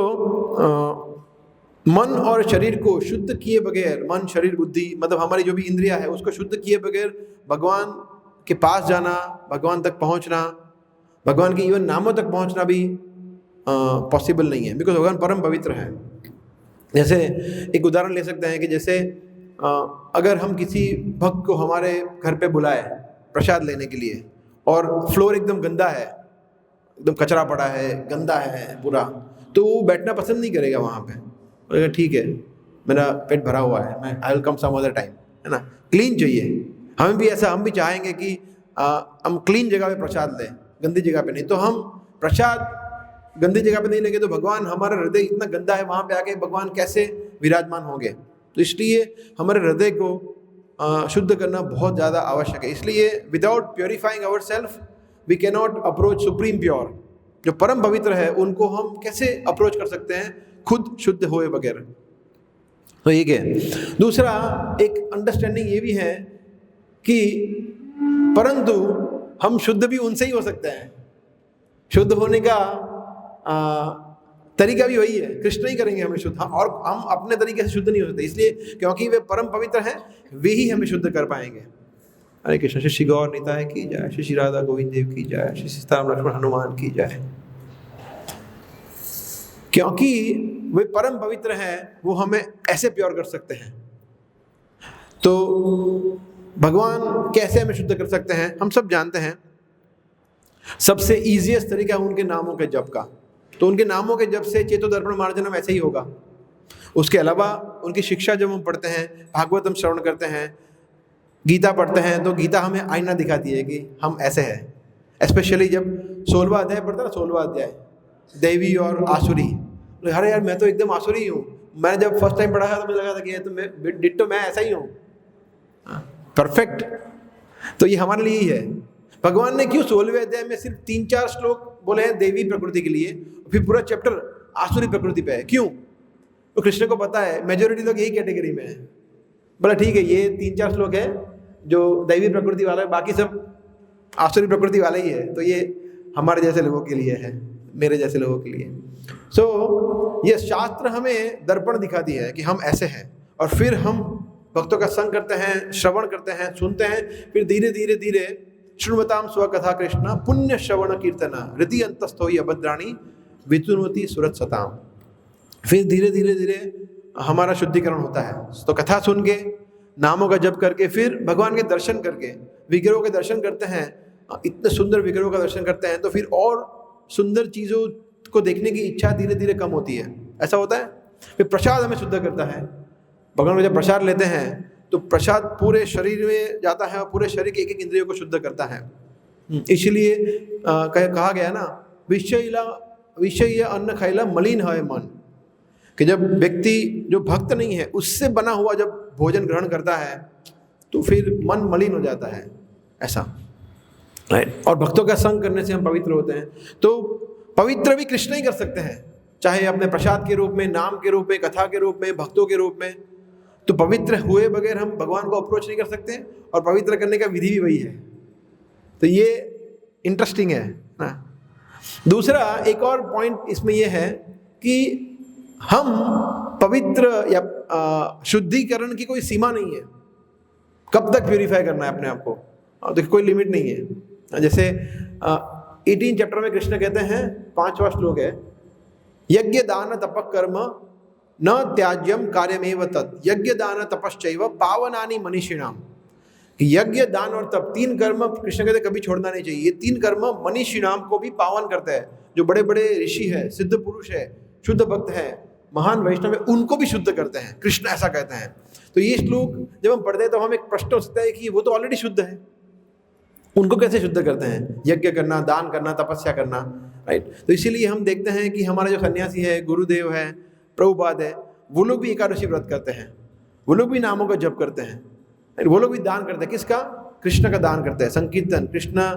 मन और शरीर को शुद्ध किए बगैर, मन शरीर बुद्धि मतलब हमारी जो भी इंद्रिया है उसको शुद्ध किए बगैर भगवान के पास जाना, भगवान तक पहुंचना, भगवान के इवन नामों तक पहुंचना भी पॉसिबल नहीं है, बिकॉज भगवान परम पवित्र है। जैसे एक उदाहरण ले सकते हैं कि जैसे अगर हम किसी भक्त को हमारे घर पे बुलाए प्रसाद लेने के लिए और फ्लोर एकदम गंदा है, एकदम कचरा पड़ा है, गंदा है पूरा, तो वो बैठना पसंद नहीं करेगा वहाँ पे। ठीक है, मेरा पेट भरा हुआ है, मैं I will come some other time, है ना। क्लीन चाहिए। हमें भी ऐसा, हम भी चाहेंगे कि हम क्लीन जगह पे प्रसाद लें, गंदी जगह पे नहीं। तो हम प्रसाद गंदी जगह पे नहीं लेंगे तो भगवान, हमारा हृदय इतना गंदा है, वहाँ पे आके भगवान कैसे विराजमान होंगे। तो इसलिए हमारे हृदय को शुद्ध करना बहुत ज़्यादा आवश्यक है। इसलिए without purifying our self we can not approach supreme pure. जो परम पवित्र है उनको हम कैसे अप्रोच कर सकते हैं खुद शुद्ध हुए बगैर। तो ये क्या है। दूसरा एक अंडरस्टैंडिंग ये भी है कि परंतु हम शुद्ध भी उनसे ही हो सकते हैं। शुद्ध होने का तरीका भी वही है, कृष्ण ही करेंगे हमें शुद्ध, और हम अपने तरीके से शुद्ध नहीं हो सकते। इसलिए क्योंकि वे परम पवित्र हैं, वे ही हमें शुद्ध कर पाएंगे। हरे कृष्ण। श्री गौर निताय की जय, श्री राधा गोविंद देव की जय, श्री सीताराम लक्ष्मण हनुमान की जय। क्योंकि वे परम पवित्र हैं, वो हमें ऐसे प्योर कर सकते हैं। तो भगवान कैसे हमें शुद्ध कर सकते हैं हम सब जानते हैं। सबसे ईजीएस्ट तरीका है उनके नामों के जप का। तो उनके नामों के जप से चेतो दर्पण मार्जनम ऐसे ही होगा। उसके अलावा उनकी शिक्षा जब हम पढ़ते हैं, भागवतम श्रवण करते हैं, गीता पढ़ते हैं, तो गीता हमें आईना दिखाती है कि हम ऐसे हैं। स्पेशली जब 16वां अध्याय पढ़ते हैं ना, 16वां अध्याय दैवी और आसुरी, अरे यार मैं तो एकदम आसुरी हूँ। मैंने जब फर्स्ट टाइम पढ़ा था तो मुझे लगा था कि ये तो मैं डिट्टो मैं ऐसा ही हूँ, परफेक्ट। तो ये हमारे लिए ही है। भगवान ने क्यों 16वें अध्याय में सिर्फ 3-4 श्लोक बोले हैं देवी प्रकृति के लिए, फिर पूरा चैप्टर आसुरी प्रकृति पे है? क्यों? तो कृष्ण को पता है मेजोरिटी लोग यही कैटेगरी में है। बोला ठीक है, ये 3-4 श्लोक है जो दैवी प्रकृति वाला है, बाकी सब आसुरी प्रकृति वाला ही है। तो ये हमारे जैसे लोगों के लिए है, मेरे जैसे लोगों के लिए। सो ये शास्त्र हमें दर्पण दिखाती है कि हम ऐसे हैं, और फिर हम भक्तों का संग करते हैं, श्रवण करते हैं, सुनते हैं, फिर धीरे धीरे धीरे श्रृण्वताम स्वकथा कृष्ण पुण्य श्रवण कीर्तना हृदय अंतस्थो अभद्राणी वितुनवती सुरत सताम। फिर धीरे धीरे धीरे हमारा शुद्धिकरण होता है। तो कथा सुन के, नामों का जप करके, फिर भगवान के दर्शन करके, विग्रहों के दर्शन करते हैं, इतने सुंदर विग्रहों का दर्शन करते हैं, तो फिर और सुंदर चीज़ों को देखने की इच्छा धीरे धीरे कम होती है। ऐसा होता है। फिर प्रसाद हमें शुद्ध करता है। भगवान को जब प्रसाद लेते हैं तो प्रसाद पूरे शरीर में जाता है और पूरे शरीर के एक एक इंद्रियों को शुद्ध करता है। इसलिए कहा गया ना, विषय अन्न खैला मलिन है मन, कि जब व्यक्ति जो भक्त नहीं है उससे बना हुआ जब भोजन ग्रहण करता है तो फिर मन मलिन हो जाता है, ऐसा राइट। और भक्तों का संग करने से हम पवित्र होते हैं। तो पवित्र भी कृष्ण ही कर सकते हैं, चाहे अपने प्रसाद के रूप में, नाम के रूप में, कथा के रूप में, भक्तों के रूप में। तो पवित्र हुए बगैर हम भगवान को अप्रोच नहीं कर सकते, और पवित्र करने का विधि भी वही है। तो ये इंटरेस्टिंग है ना। दूसरा एक और पॉइंट इसमें यह है कि हम पवित्र या शुद्धिकरण की कोई सीमा नहीं है। कब तक प्यूरिफाई करना है अपने आप को, तो कोई लिमिट नहीं है। जैसे 18 चैप्टर में कृष्ण कहते हैं, 5वां श्लोक है, यज्ञ दान तपः कर्म न त्याज्यम कार्यमेव तत् यज्ञ दान तपश्चैव पावनानि मनीषिणाम। यज्ञ, दान और तप, 3 कर्म कृष्ण कहते कभी छोड़ना नहीं चाहिए। ये 3 कर्म मनीषिणाम को भी पावन करते हैं। जो बड़े बड़े ऋषि है, सिद्ध पुरुष है, शुद्ध भक्त है, महान वैष्णव है, उनको भी शुद्ध करते हैं। कृष्ण ऐसा कहते हैं। तो ये श्लोक जब हम पढ़ते हैं तो हमें एक प्रश्न हो सकता है कि वो तो ऑलरेडी शुद्ध है, उनको कैसे शुद्ध करते हैं? यज्ञ करना, दान करना, तपस्या करना, राइट। तो इसीलिए हम देखते हैं कि हमारा जो सन्यासी है, गुरुदेव है, प्रभुपाद है, वो लोग भी एकादशी व्रत करते हैं, वो लोग भी नामों का जप करते हैं, वो लोग भी दान करते हैं। किसका? कृष्ण का दान करते हैं, संकीर्तन, कृष्ण।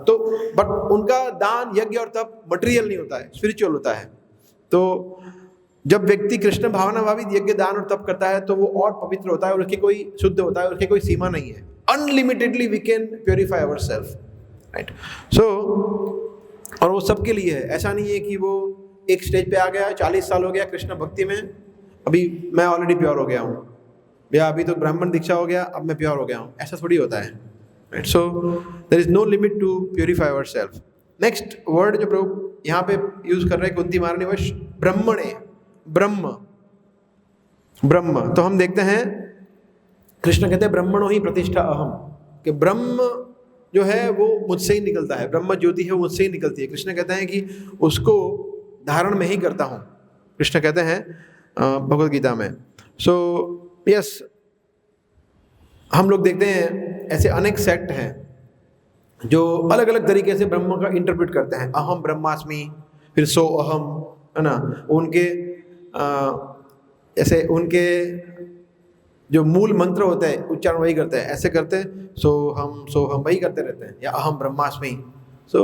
तो बट उनका दान, यज्ञ और तप मटेरियल नहीं होता है, स्पिरिचुअल होता है। तो जब व्यक्ति कृष्ण भावना भावित यज्ञ, दान और तप करता है तो वो और पवित्र होता है और उसकी कोई शुद्ध होता है, उसकी कोई सीमा नहीं है। Unlimitedly we can purify ourselves, right. So और वो सबके लिए है। ऐसा नहीं है कि वो एक स्टेज पे आ गया, 40 साल हो गया कृष्ण भक्ति में, अभी मैं ऑलरेडी प्योर हो गया हूँ, या अभी तो ब्राह्मण दीक्षा हो गया, अब मैं प्योर हो गया हूँ। ऐसा थोड़ी होता है, right. So there is no limit to purify ourselves. Next word जो प्रभु यहाँ पे यूज कर रहे हैं कुंती महारानी, वह ब्रह्मणे, ब्रह्म, ब्रह्म। तो हम देखते हैं कृष्ण कहते हैं ब्रह्मणो ही प्रतिष्ठा अहम, कि ब्रह्म जो है वो मुझसे ही निकलता है, ब्रह्म ज्योति है वो मुझसे ही निकलती है। कृष्ण कहते हैं कि उसको धारण में ही करता हूँ, कृष्ण कहते हैं भगवद गीता में। सो यस, हम लोग देखते हैं ऐसे अनेक सेक्ट हैं जो अलग अलग तरीके से ब्रह्म का इंटरप्रेट करते हैं। अहम ब्रह्मास्मि, फिर सो अहम, है ना। उनके ऐसे उनके जो मूल मंत्र होते हैं उच्चारण वही करते हैं, ऐसे करते हैं, सो हम वही करते रहते हैं, या अहम ब्रह्मास्मि। सो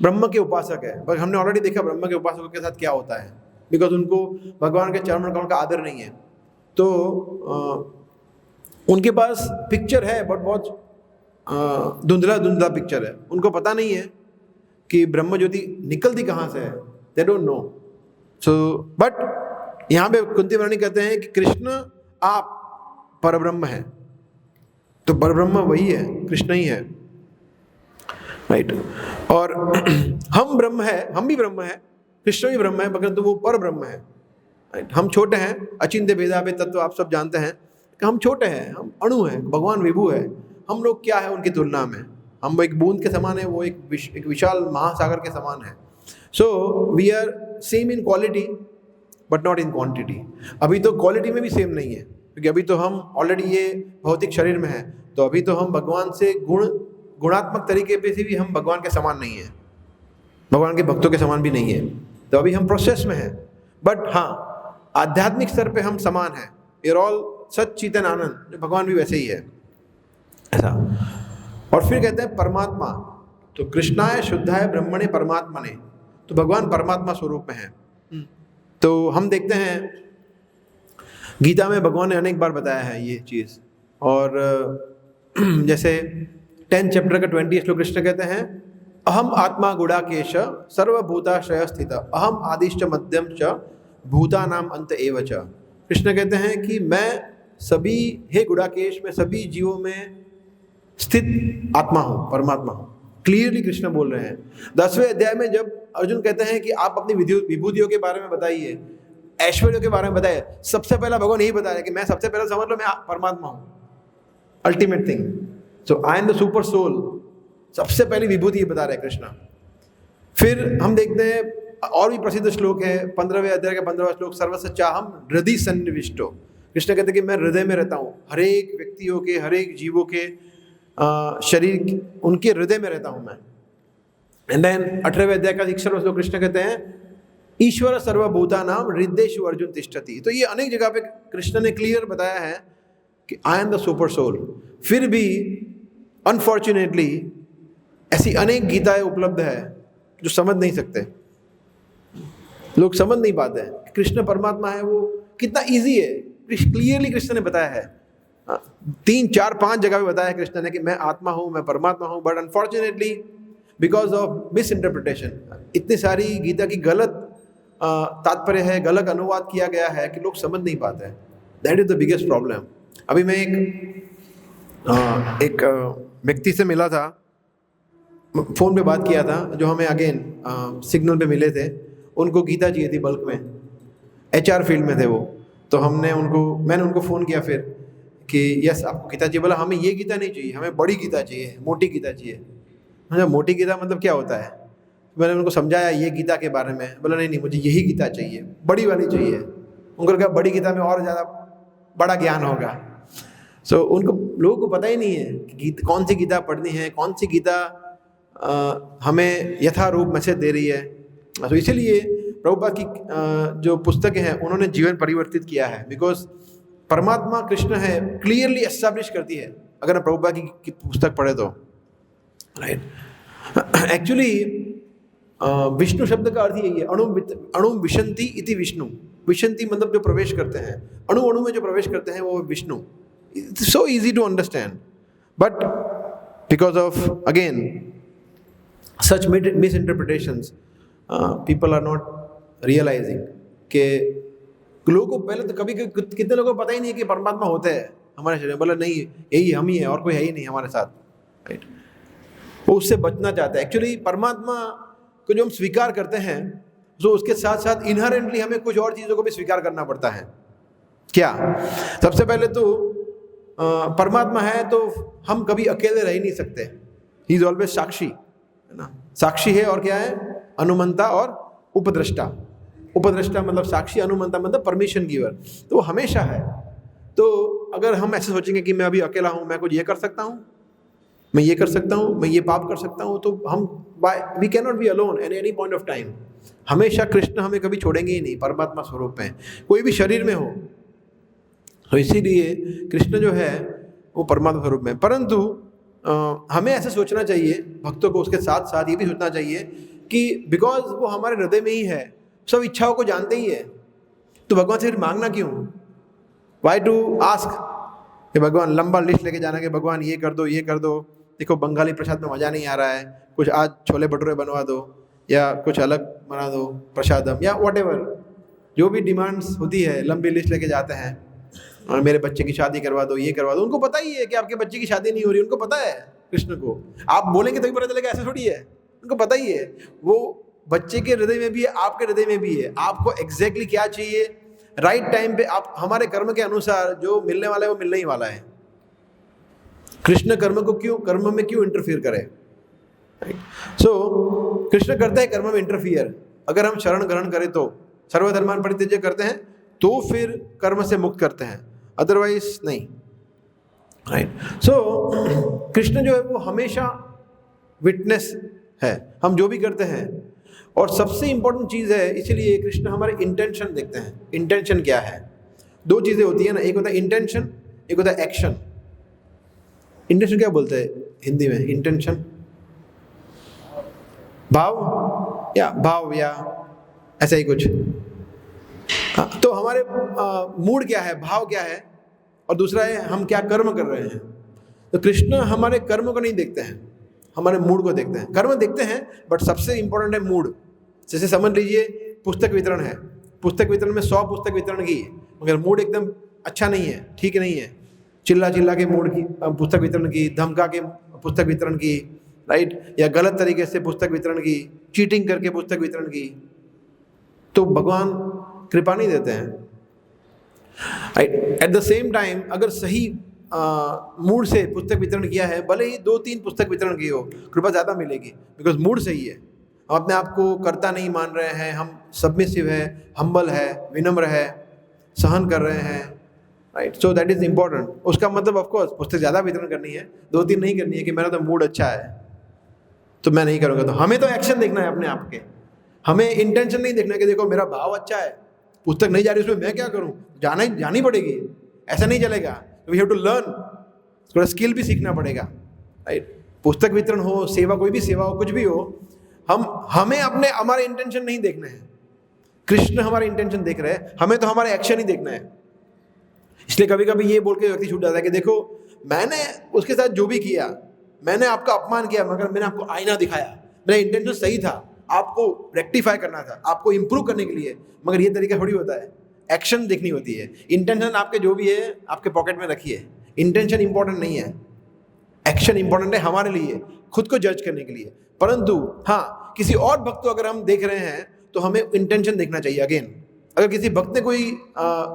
ब्रह्म के उपासक है, पर हमने ऑलरेडी देखा ब्रह्म के उपासकों के साथ क्या होता है, बिकॉज उनको भगवान के चरण कमल का आदर नहीं है। तो उनके पास पिक्चर है बट बहुत धुंधला धुंधला पिक्चर है, उनको पता नहीं है कि ब्रह्म ज्योति निकलती कहाँ से है, they don't know. So but यहाँ पे कुंती महारानी कहते हैं कि कृष्ण आप परब्रह्म है, तो परब्रह्म वही है, कृष्ण ही है, राइट। और हम ब्रह्म है, हम भी ब्रह्म है, कृष्ण भी ब्रह्म है, मगर तो वो पर ब्रह्म है, राइट। हम छोटे हैं, अचिंत्य भेदाभेद तत्व आप सब जानते हैं कि हम छोटे हैं, हम अणु हैं, भगवान विभु है। हम लोग क्या है उनकी तुलना में? हम एक बूंद के समान है, वो एक विशाल महासागर के समान है। So we are same in quality but not in quantity. अभी तो क्वालिटी में भी सेम नहीं है, क्योंकि अभी तो हम ऑलरेडी ये भौतिक शरीर में है, तो अभी तो हम भगवान से गुणात्मक तरीके पे से भी हम भगवान के समान नहीं है, भगवान के भक्तों के समान भी नहीं है। तो अभी हम प्रोसेस में हैं, बट हाँ आध्यात्मिक स्तर पे हम समान हैं। We are all such Chetan Anand, जो भगवान भी वैसे ही है, ऐसा। और फिर कहते हैं परमात्मा, तो कृष्णाय शुद्धाय ब्रह्मणे परमात्मने, तो भगवान परमात्मा स्वरूप में है। तो हम देखते हैं गीता में भगवान ने अनेक बार बताया है ये चीज़। और जैसे 10 चैप्टर का 20 श्लोक कृष्ण कहते हैं, अहम आत्मा गुडाकेश सर्वभूताश्रय स्थित अहम आदिश्च मध्यम च भूतानाम अंत एव च। कृष्ण कहते हैं कि मैं सभी, हे गुडाकेश, मैं सभी जीवों में स्थित आत्मा हूँ, परमात्मा हूँ। क्लियरली कृष्ण बोल रहे हैं। 10वें अध्याय में जब अर्जुन कहते हैं कि आप अपनी विभूतियों के बारे में बताइए, ऐश्वर्यों के बारे में बताइए, सबसे पहला भगवान यही बताया कि मैं सबसे पहले समझ लो मैं परमात्मा हूँ, ultimate thing. So I am the super soul, सबसे पहली विभूति ये बता रहे हैं कृष्ण। फिर हम देखते हैं और भी प्रसिद्ध श्लोक है 15वें अध्याय का 15वां श्लोक, सर्वसच्चाहम हृदय सन्निविष्टो। कृष्ण कहते हैं कि मैं हृदय में रहता हूँ, हर एक व्यक्तियों के, हर एक जीवों के शरीर, उनके हृदय में रहता हूँ मैं। एंड देन 18वें अध्याय का 61वां श्लोक कृष्ण कहते हैं ईश्वर सर्वभूतानाम हृदयेषु अर्जुन तिष्ठति। तो ये अनेक जगह पे कृष्ण ने क्लियर बताया है कि I am the super soul. फिर भी अनफॉर्चुनेटली ऐसी अनेक गीताएं उपलब्ध है जो समझ नहीं सकते, लोग समझ नहीं पाते हैं कृष्ण परमात्मा है। वो कितना इजी है, क्लियरली कृष्ण ने बताया है, 3, 4, 5 जगह पे बताया है कृष्ण ने कि मैं आत्मा हूँ, मैं परमात्मा हूँ। But unfortunately because of miss interpretation, इतनी सारी गीता की गलत तात्पर्य है, गलत अनुवाद किया गया है कि लोग समझ नहीं पाते हैं। That is the biggest problem. अभी मैं एक व्यक्ति से मिला था, फ़ोन पे बात किया था, जो हमें अगेन सिग्नल पे मिले थे। उनको गीता चाहिए थी बल्क में, HR फील्ड में थे वो। तो मैंने उनको फ़ोन किया फिर कि यस आपको गीता चाहिए। बोला हमें ये गीता नहीं चाहिए, हमें बड़ी गीता चाहिए, मोटी गीता चाहिए। मतलब मोटी गीता मतलब क्या होता है? मैंने उनको समझाया ये गीता के बारे में। बोला नहीं मुझे यही गीता चाहिए, बड़ी वाली चाहिए। उनको कहा बड़ी गीता में और ज़्यादा बड़ा ज्ञान होगा। सो उनको लोगों को पता ही नहीं है कि कौन सी गीता पढ़नी है, कौन सी गीता हमें यथारूप मैसेज दे रही है। तो इसीलिए प्रभुपाद की जो पुस्तकें हैं उन्होंने जीवन परिवर्तित किया है, बिकॉज परमात्मा कृष्ण है क्लियरली एस्टैब्लिश करती है अगर हम प्रभुपाद की पुस्तक पढ़े तो, राइट। एक्चुअली विष्णु शब्द का अर्थ यही है, अणु विशंति इति विष्णु। विशंति मतलब जो प्रवेश करते हैं, अणु अणु में जो प्रवेश करते हैं वो Vishnu. It's so easy to understand, but because of again such misinterpretations people are not realizing के लोगों को पहले तो कभी कितने लोगों को पता ही नहीं है कि परमात्मा होते हैं हमारे शरीर में, बोला नहीं यही हम ही है और कोई है ही नहीं हमारे साथ, राइट। वो उससे बचना चाहता है। एक्चुअली परमात्मा को जो हम स्वीकार करते हैं तो उसके साथ साथ इनहेरेंटली हमें कुछ और चीज़ों को भी स्वीकार करना पड़ता है। क्या? सबसे पहले तो परमात्मा है तो हम कभी अकेले रह ही नहीं सकते। ही इज ऑलवेज साक्षी, है ना। साक्षी है और क्या है? अनुमंता और उपद्रष्टा। उपद्रष्टा मतलब साक्षी, अनुमंता मतलब परमिशन गिवर, तो वो हमेशा है। तो अगर हम ऐसे सोचेंगे कि मैं अभी अकेला हूँ, मैं कुछ ये कर सकता हूँ, मैं ये कर सकता हूँ, मैं ये पाप कर सकता हूँ, तो हम we can not be alone at any point of time. हमेशा कृष्ण हमें कभी छोड़ेंगे ही नहीं, परमात्मा स्वरूप में कोई भी शरीर में हो। तो इसीलिए कृष्ण जो है वो परमात्मा स्वरूप में। परंतु हमें ऐसा सोचना चाहिए, भक्तों को उसके साथ साथ ये भी सोचना चाहिए कि बिकॉज वो हमारे हृदय में ही है, सब इच्छाओं को जानते ही है, तो भगवान से फिर मांगना क्यों? वाई टू आस्क कि भगवान लंबा लिस्ट लेके जाना कि भगवान ये कर दो, ये कर दो, देखो बंगाली प्रसाद में मज़ा नहीं आ रहा है, कुछ आज छोले भटूरे बनवा दो या कुछ अलग बना दो प्रसादम, या व्हाटएवर जो भी डिमांड्स होती है, लंबी लिस्ट लेके जाते हैं। और मेरे बच्चे की शादी करवा दो, ये करवा दो। उनको पता ही है कि आपके बच्चे की शादी नहीं हो रही, उनको पता है कृष्ण को। आप बोलेंगे तभी पता चलेगा, ऐसा थोड़ी है, उनको पता ही है। वो बच्चे के हृदय में भी है, आपके हृदय में भी है। आपको एग्जैक्टली क्या चाहिए राइट टाइम पे, आप हमारे कर्म के अनुसार जो मिलने वाला है वो मिलने ही वाला है। कृष्ण कर्म में क्यों इंटरफियर करे? सो कृष्ण करते हैं कर्म में इंटरफियर। अगर हम शरण ग्रहण करें तो सर्वधर्मान परित्यज्य करते हैं तो फिर कर्म से मुक्त करते हैं, अदरवाइज नहीं, राइट। सो कृष्ण जो है वो हमेशा विटनेस है हम जो भी करते हैं। और सबसे इंपॉर्टेंट चीज़ है, इसीलिए कृष्ण हमारे इंटेंशन देखते हैं। इंटेंशन क्या है? दो चीज़ें होती है ना, एक होता है इंटेंशन, एक होता है एक्शन। इंटेंशन क्या बोलते हैं हिंदी में? इंटेंशन भाव या ऐसा ही कुछ। तो हमारे मूड क्या है, भाव क्या है, और दूसरा है हम क्या कर्म कर रहे हैं। तो कृष्ण हमारे कर्म को नहीं देखते हैं, हमारे मूड को देखते हैं। कर्म देखते हैं बट सबसे इंपॉर्टेंट है मूड। जैसे समझ लीजिए पुस्तक वितरण है, पुस्तक वितरण में 100 पुस्तक वितरण की, मगर मूड एकदम अच्छा नहीं है, ठीक नहीं है, चिल्ला के मूड की पुस्तक वितरण की, धमका के पुस्तक वितरण की, राइट, या गलत तरीके से पुस्तक वितरण की, चीटिंग करके पुस्तक वितरण की, तो भगवान कृपा नहीं देते हैं, right. At the same time अगर सही मूड से पुस्तक वितरण किया है, भले ही 2-3 पुस्तक वितरण की हो, कृपा ज़्यादा मिलेगी, बिकॉज मूड सही है। हम अपने आप को कर्ता नहीं मान रहे हैं, हम सबमिसिव है, हम्बल है, विनम्र है, सहन कर रहे हैं, right. So that is important. उसका मतलब ऑफकोर्स पुस्तक ज़्यादा वितरण करनी है, 2-3 नहीं करनी है कि मेरा तो मूड अच्छा है तो मैं नहीं करूँगा। तो हमें तो एक्शन देखना है अपने आप के, हमें इंटेंशन नहीं देखना कि देखो मेरा भाव अच्छा है, पुस्तक नहीं जा रही उसमें मैं क्या करूँ, जानी पड़ेगी, ऐसा नहीं चलेगा। वी हैव टू लर्न, थोड़ा स्किल भी सीखना पड़ेगा, राइट। पुस्तक वितरण हो, सेवा, कोई भी सेवा हो, कुछ भी हो, हमें हमारे इंटेंशन नहीं देखना है। कृष्ण हमारे इंटेंशन देख रहे हैं, हमें तो हमारे एक्शन ही देखना है। इसलिए कभी कभी ये बोल के व्यक्ति छूट जाता है कि देखो मैंने उसके साथ जो भी किया, मैंने आपका अपमान किया, मगर मैंने आपको आईना दिखाया, मेरा इंटेंशन सही था, आपको रेक्टिफाई करना था, आपको इंप्रूव करने के लिए, मगर ये तरीका थोड़ी होता है। एक्शन देखनी होती है। इंटेंशन आपके जो भी है आपके पॉकेट में रखिए, इंटेंशन इंपॉर्टेंट नहीं है, एक्शन इंपॉर्टेंट है हमारे लिए, खुद को जज करने के लिए। परंतु हाँ, किसी और भक्त को अगर हम देख रहे हैं तो हमें इंटेंशन देखना चाहिए। अगेन, अगर किसी भक्त ने कोई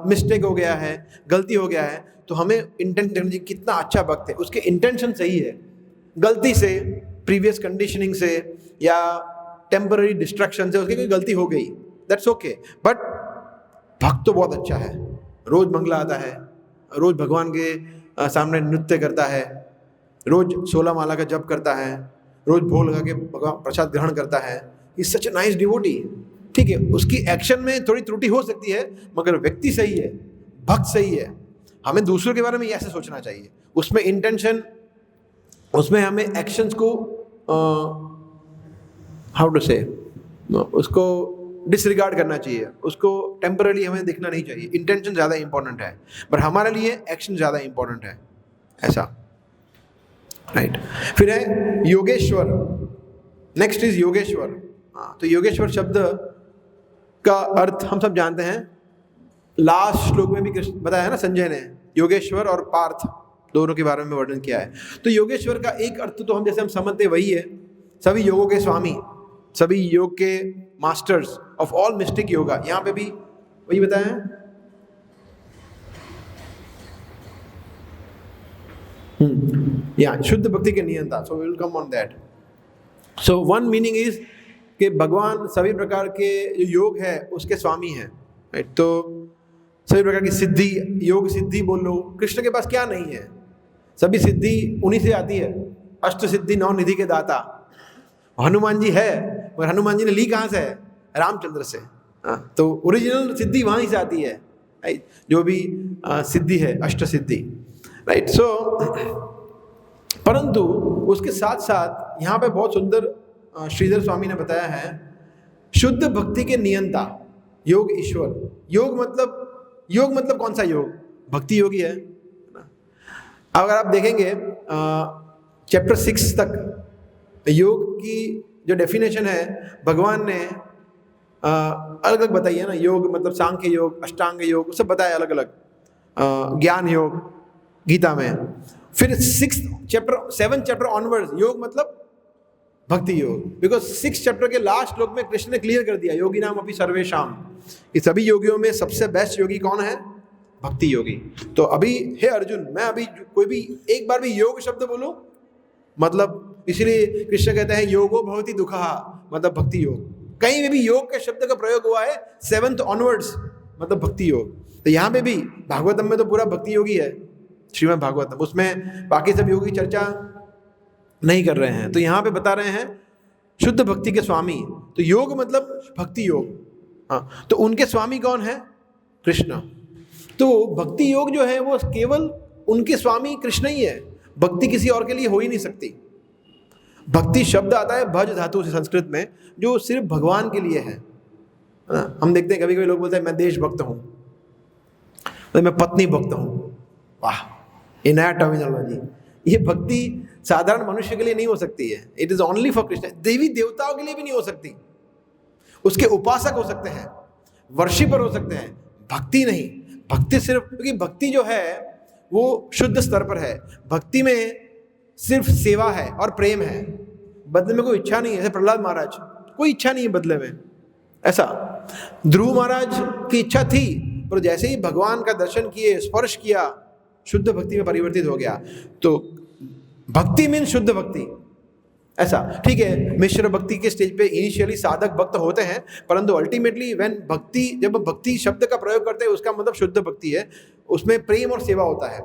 मिस्टेक हो गया है, गलती हो गया है, तो हमें इंटेंशन देखना चाहिए, कितना अच्छा भक्त है, उसके इंटेंशन सही है। गलती से, प्रीवियस कंडीशनिंग से या टेम्पररी डिस्ट्रैक्शन से उसकी कोई गलती हो गई, दैट्स ओके, बट भक्त तो बहुत अच्छा है, रोज मंगला आता है, रोज भगवान के सामने नृत्य करता है, रोज 16 माला का जप करता है, रोज भोग लगा के भगवान प्रसाद ग्रहण करता है, is such a nice devotee. ठीक है, उसकी एक्शन में थोड़ी त्रुटि हो सकती है, मगर व्यक्ति सही है, भक्त सही है। हमें दूसरों के बारे में ऐसे सोचना चाहिए, उसमें इंटेंशन, उसमें हमें एक्शंस को हाउ टू से उसको डिसरिगार्ड करना चाहिए, उसको टेम्पररी हमें दिखना नहीं चाहिए। इंटेंशन ज़्यादा इंपॉर्टेंट है, पर हमारे लिए एक्शन ज़्यादा इंपॉर्टेंट है, ऐसा, राइट। फिर है योगेश्वर, नेक्स्ट इज योगेश्वर। हाँ, तो योगेश्वर शब्द का अर्थ हम सब जानते हैं, लास्ट श्लोक में भी कृष्ण बताया है ना, संजय ने योगेश्वर और पार्थ दोनों के बारे में वर्णन किया है। तो योगेश्वर का एक अर्थ तो हम जैसे हम समझते वही है, सभी योगों के स्वामी, सभी योग के masters of all mistake yoga, यहाँ पे भी वही बताया है। या शुद्ध भक्ति के नियंता, so we will come on that. So one meaning is कि भगवान सभी प्रकार के जो योग है उसके स्वामी हैं, राइट। तो सभी प्रकार की सिद्धि, योग सिद्धि बोल लो, कृष्ण के पास क्या नहीं है, सभी सिद्धि उन्हीं से आती है, अष्ट सिद्धि 9 निधि के दाता। हनुमान जी है, पर हनुमान जी ने ली कहाँ से है, रामचंद्र से। तो ओरिजिनल सिद्धि वहीं से आती है, राइट, जो भी सिद्धि है, अष्ट सिद्धि, राइट। सो परंतु उसके साथ साथ यहाँ पे बहुत सुंदर श्रीधर स्वामी ने बताया है, शुद्ध भक्ति के नियंता, योग ईश्वर। योग मतलब कौन सा योग, भक्ति योगी है। अगर आप देखेंगे चैप्टर 6 तक योग की जो डेफिनेशन है भगवान ने अलग अलग बताई है ना। योग मतलब सांख्य योग, अष्टांग योग, सब बताया अलग अलग, ज्ञान योग गीता में। फिर 7 चैप्टर ऑनवर्ड्स योग मतलब भक्ति योग, बिकॉज 6 चैप्टर के लास्ट श्लोक में कृष्ण ने क्लियर कर दिया, योगी नाम अपनी सर्वेशाम, कि सभी योगियों में सबसे बेस्ट योगी कौन है, भक्ति योगी। तो अभी हे अर्जुन, मैं अभी कोई भी एक बार भी योग शब्द बोलूं, मतलब इसलिए कृष्ण कहते हैं योगो भवति दुखः, मतलब भक्ति योग। कहीं भी योग के शब्द का प्रयोग हुआ है 7th ऑनवर्ड्स, मतलब भक्ति योग। तो यहाँ पे भी भागवतम में तो पूरा भक्ति योगी है, श्रीमद् भागवतम, उसमें बाकी सब योग की चर्चा नहीं कर रहे हैं। तो यहाँ पे बता रहे हैं शुद्ध भक्ति के स्वामी, तो योग मतलब भक्ति योग। हाँ, तो उनके स्वामी कौन है, कृष्ण। तो भक्ति योग जो है वो केवल उनके स्वामी कृष्ण ही है, भक्ति किसी और के लिए हो ही नहीं सकती। भक्ति शब्द आता है भज धातु से संस्कृत में, जो सिर्फ भगवान के लिए है। हम देखते हैं कभी कभी लोग बोलते हैं मैं देशभक्त हूँ, मैं पत्नी भक्त हूँ। वाह, ये नया टर्मिनोलॉजी। ये भक्ति साधारण मनुष्य के लिए नहीं हो सकती है, it is only for Krishna. देवी देवताओं के लिए भी नहीं हो सकती, उसके उपासक हो सकते हैं, वर्शिपर हो सकते हैं, भक्ति नहीं। भक्ति सिर्फ, क्योंकि भक्ति जो है वो शुद्ध स्तर पर है, भक्ति में सिर्फ सेवा है और प्रेम है, बदले में कोई इच्छा नहीं है। जैसे प्रहलाद महाराज, कोई इच्छा नहीं है बदले में, ऐसा। ध्रुव महाराज की इच्छा थी, पर जैसे ही भगवान का दर्शन किए, स्पर्श किया, शुद्ध भक्ति में परिवर्तित हो गया। तो भक्ति मीन शुद्ध भक्ति, ऐसा। ठीक है, मिश्र भक्ति के स्टेज पे इनिशियली साधक भक्त होते हैं, परंतु अल्टीमेटली व्हेन भक्ति, जब भक्ति शब्द का प्रयोग करते हैं उसका मतलब शुद्ध भक्ति है, उसमें प्रेम और सेवा होता है।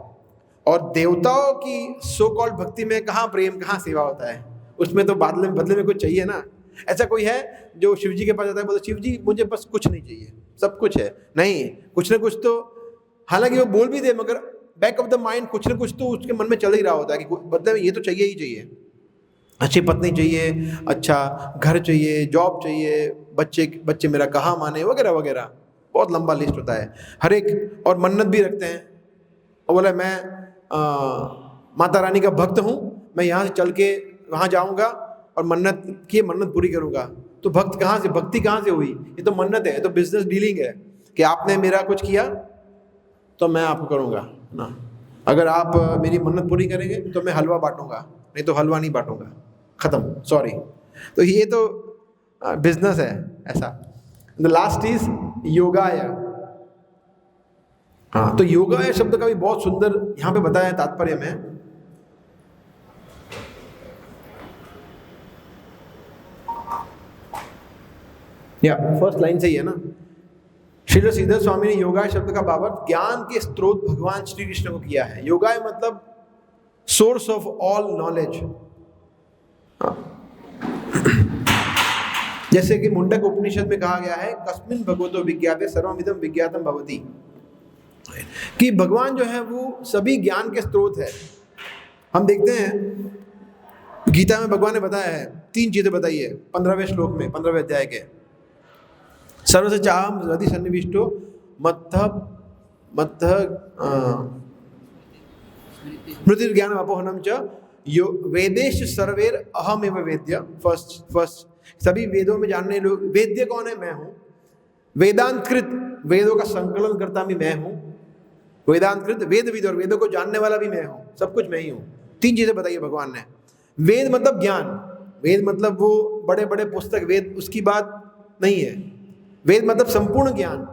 और देवताओं की सो कॉल्ड भक्ति में कहाँ प्रेम, कहाँ सेवा होता है, उसमें तो बदले में कुछ चाहिए ना। ऐसा कोई है जो शिव जी के पास जाता है, बोलता शिव जी मुझे बस कुछ नहीं चाहिए, सब कुछ है, नहीं, कुछ ना कुछ तो, हालांकि वो बोल भी दे, मगर बैक ऑफ द माइंड कुछ ना कुछ तो उसके मन में चल ही रहा होता है कि बदले में ये तो चाहिए ही चाहिए। अच्छी पत्नी चाहिए, अच्छा घर चाहिए, जॉब चाहिए, बच्चे मेरा कहाँ माने, वगैरह वगैरह, बहुत लंबा लिस्ट होता है हर एक। और मन्नत भी रखते हैं, और बोले मैं माता रानी का भक्त हूँ, मैं यहाँ से चल के वहाँ जाऊँगा और मन्नत पूरी करूँगा। तो भक्त कहाँ से, भक्ति कहाँ से हुई, ये तो मन्नत है, ये तो बिजनेस डीलिंग है कि आपने मेरा कुछ किया तो मैं आपको करूँगा ना, अगर आप मेरी मन्नत पूरी करेंगे तो मैं हलवा बांटूंगा, नहीं तो हलवा नहीं बांटूंगा, खत्म, सॉरी। तो ये तो बिजनेस है, ऐसा। द लास्ट इज योगाय। हाँ, तो योगाय शब्द का भी बहुत सुंदर यहाँ पे बताया है तात्पर्य में। या फर्स्ट लाइन से ही है ना, श्रील श्रीधर स्वामी ने योगाय शब्द का भावार्थ ज्ञान के स्रोत भगवान श्री कृष्ण को किया है। योगाय मतलब सोर्स ऑफ ऑल नॉलेज। जैसे कि मुंडक उपनिषद में कहा गया है, कस्मिन् भगवतो विज्ञाते सर्वमिदं विज्ञातम भवति, कि भगवान जो है वो सभी ज्ञान के स्रोत है। हम देखते हैं गीता में भगवान ने बताया है, 3 चीजें बताई है 15वें श्लोक में, 15वें अध्याय के। सर्वस्य चाहम हृदि सन्निविष्टो मत्तः स्मृति ज्ञान अपोहनम च वेदेश सर्वेर अहमेव वेद्य। फर्स्ट सभी वेदों में जानने लोग, वेद्य कौन है? मैं हूं। वेदांतकृत, वेदों का संकलन करता भी मैं हूं। वेदांतकृत वेदविद, और वेदों को जानने वाला भी मैं हूं, सब कुछ मैं ही हूं। 3 चीजें बताई भगवान ने। वेद मतलब ज्ञान, वेद मतलब वो बड़े बड़े पुस्तक, वेद उसकी बात नहीं है। वेद मतलब संपूर्ण ज्ञान,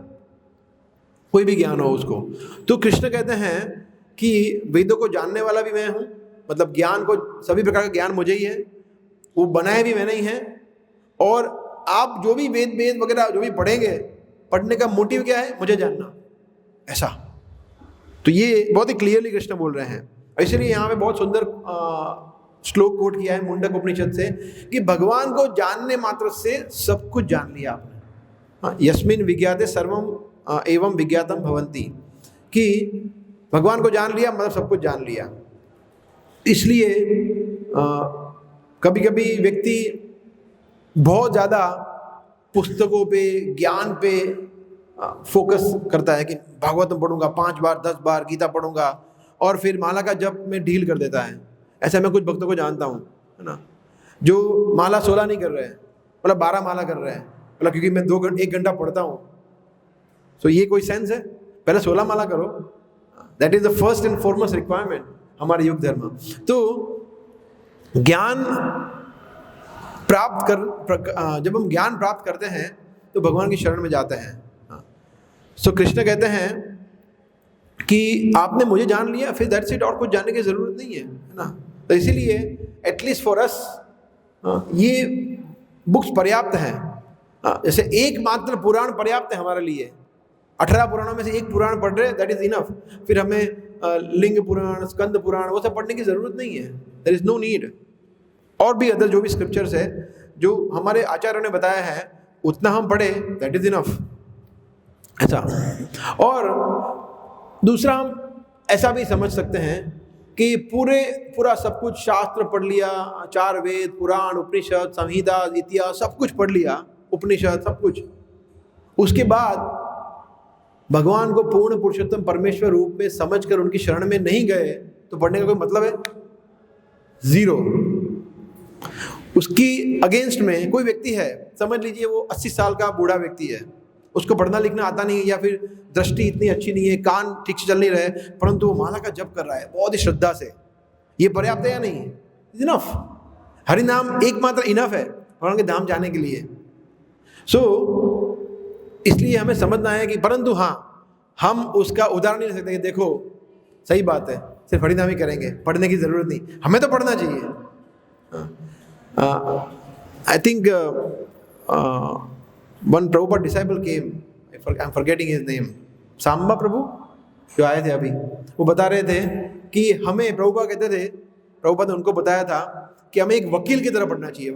कोई भी ज्ञान हो उसको। तो कृष्ण कहते हैं कि वेदों को जानने वाला भी मैं हूं, मतलब ज्ञान को, सभी प्रकार का ज्ञान मुझे ही है, वो बनाए भी मैंने ही है। और आप जो भी वेद वगैरह जो भी पढ़ेंगे, पढ़ने का मोटिव क्या है? मुझे जानना, ऐसा। तो ये बहुत ही क्लियरली कृष्ण बोल रहे हैं। इसलिए यहाँ पे बहुत सुंदर श्लोक कोट किया है मुंडक उपनिषद से, कि भगवान को जानने मात्र से सब कुछ जान लिया आपने। यस्मिन् विज्ञाते सर्वम एवं विज्ञातम भवन्ति, कि भगवान को जान लिया मतलब सब कुछ जान लिया। इसलिए कभी कभी व्यक्ति बहुत ज़्यादा पुस्तकों पे, ज्ञान पे फोकस करता है कि भागवतम पढ़ूंगा 5 बार 10 बार, गीता पढ़ूंगा, और फिर माला का जप में ढील कर देता है। ऐसा मैं कुछ भक्तों को जानता हूँ, है ना, जो माला 16 नहीं कर रहे हैं, मतलब 12 माला कर रहे हैं, मतलब क्योंकि मैं 1 घंटा पढ़ता हूँ। तो ये कोई सेंस है? पहले 16 माला करो। That is the first and foremost requirement हमारे युग धर्म। तो ज्ञान प्राप्त कर, जब हम ज्ञान प्राप्त करते हैं तो भगवान की शरण में जाते हैं। सो कृष्ण कहते हैं कि आपने मुझे जान लिया, फिर दैट्स इट, और कुछ जानने की जरूरत नहीं है ना। तो इसीलिए एटलीस्ट फॉर अस ये बुक्स पर्याप्त हैं। जैसे एकमात्र पुराण पर्याप्त है हमारे लिए। 18 पुराणों में से एक पुराण पढ़ रहे, दैट इज इनफ। फिर हमें लिंग पुराण, स्कंद पुराण, वो सब पढ़ने की जरूरत नहीं है। There is no need. और भी अदर जो भी स्क्रिप्चर्स है जो हमारे आचार्यों ने बताया है, उतना हम पढ़े, दैट इज इनफ, ऐसा। और दूसरा, हम ऐसा भी समझ सकते हैं कि पूरा सब कुछ शास्त्र पढ़ लिया, 4 वेद, पुराण, उपनिषद, संहिता, इतिहास, सब कुछ पढ़ लिया, उपनिषद सब कुछ, उसके बाद भगवान को पूर्ण पुरुषोत्तम परमेश्वर रूप में समझकर उनकी शरण में नहीं गए तो पढ़ने का कोई मतलब है? 0। उसकी अगेंस्ट में कोई व्यक्ति है, समझ लीजिए वो 80 साल का बूढ़ा व्यक्ति है, उसको पढ़ना लिखना आता नहीं है, या फिर दृष्टि इतनी अच्छी नहीं है, कान ठीक से चल नहीं रहे, परंतु वो माला का जप कर रहा है बहुत ही श्रद्धा से, ये पर्याप्त है या नहीं? इनफ। हरि नाम एकमात्र इनफ है भगवान के धाम जाने के लिए। इसलिए हमें समझना है कि, परंतु हाँ, हम उसका उदाहरण नहीं ले सकते कि देखो सही बात है, सिर्फ हरि नाम ही करेंगे, पढ़ने की जरूरत नहीं, हमें तो पढ़ना चाहिए। I think one Prabhupada disciple came, I'm forgetting his name, Samba Prabhu जो आए थे अभी, वो बता रहे थे कि हमें, प्रभुपाद कहते थे, प्रभुपाद ने उनको बताया था कि हमें एक वकील की तरह पढ़ना चाहिए।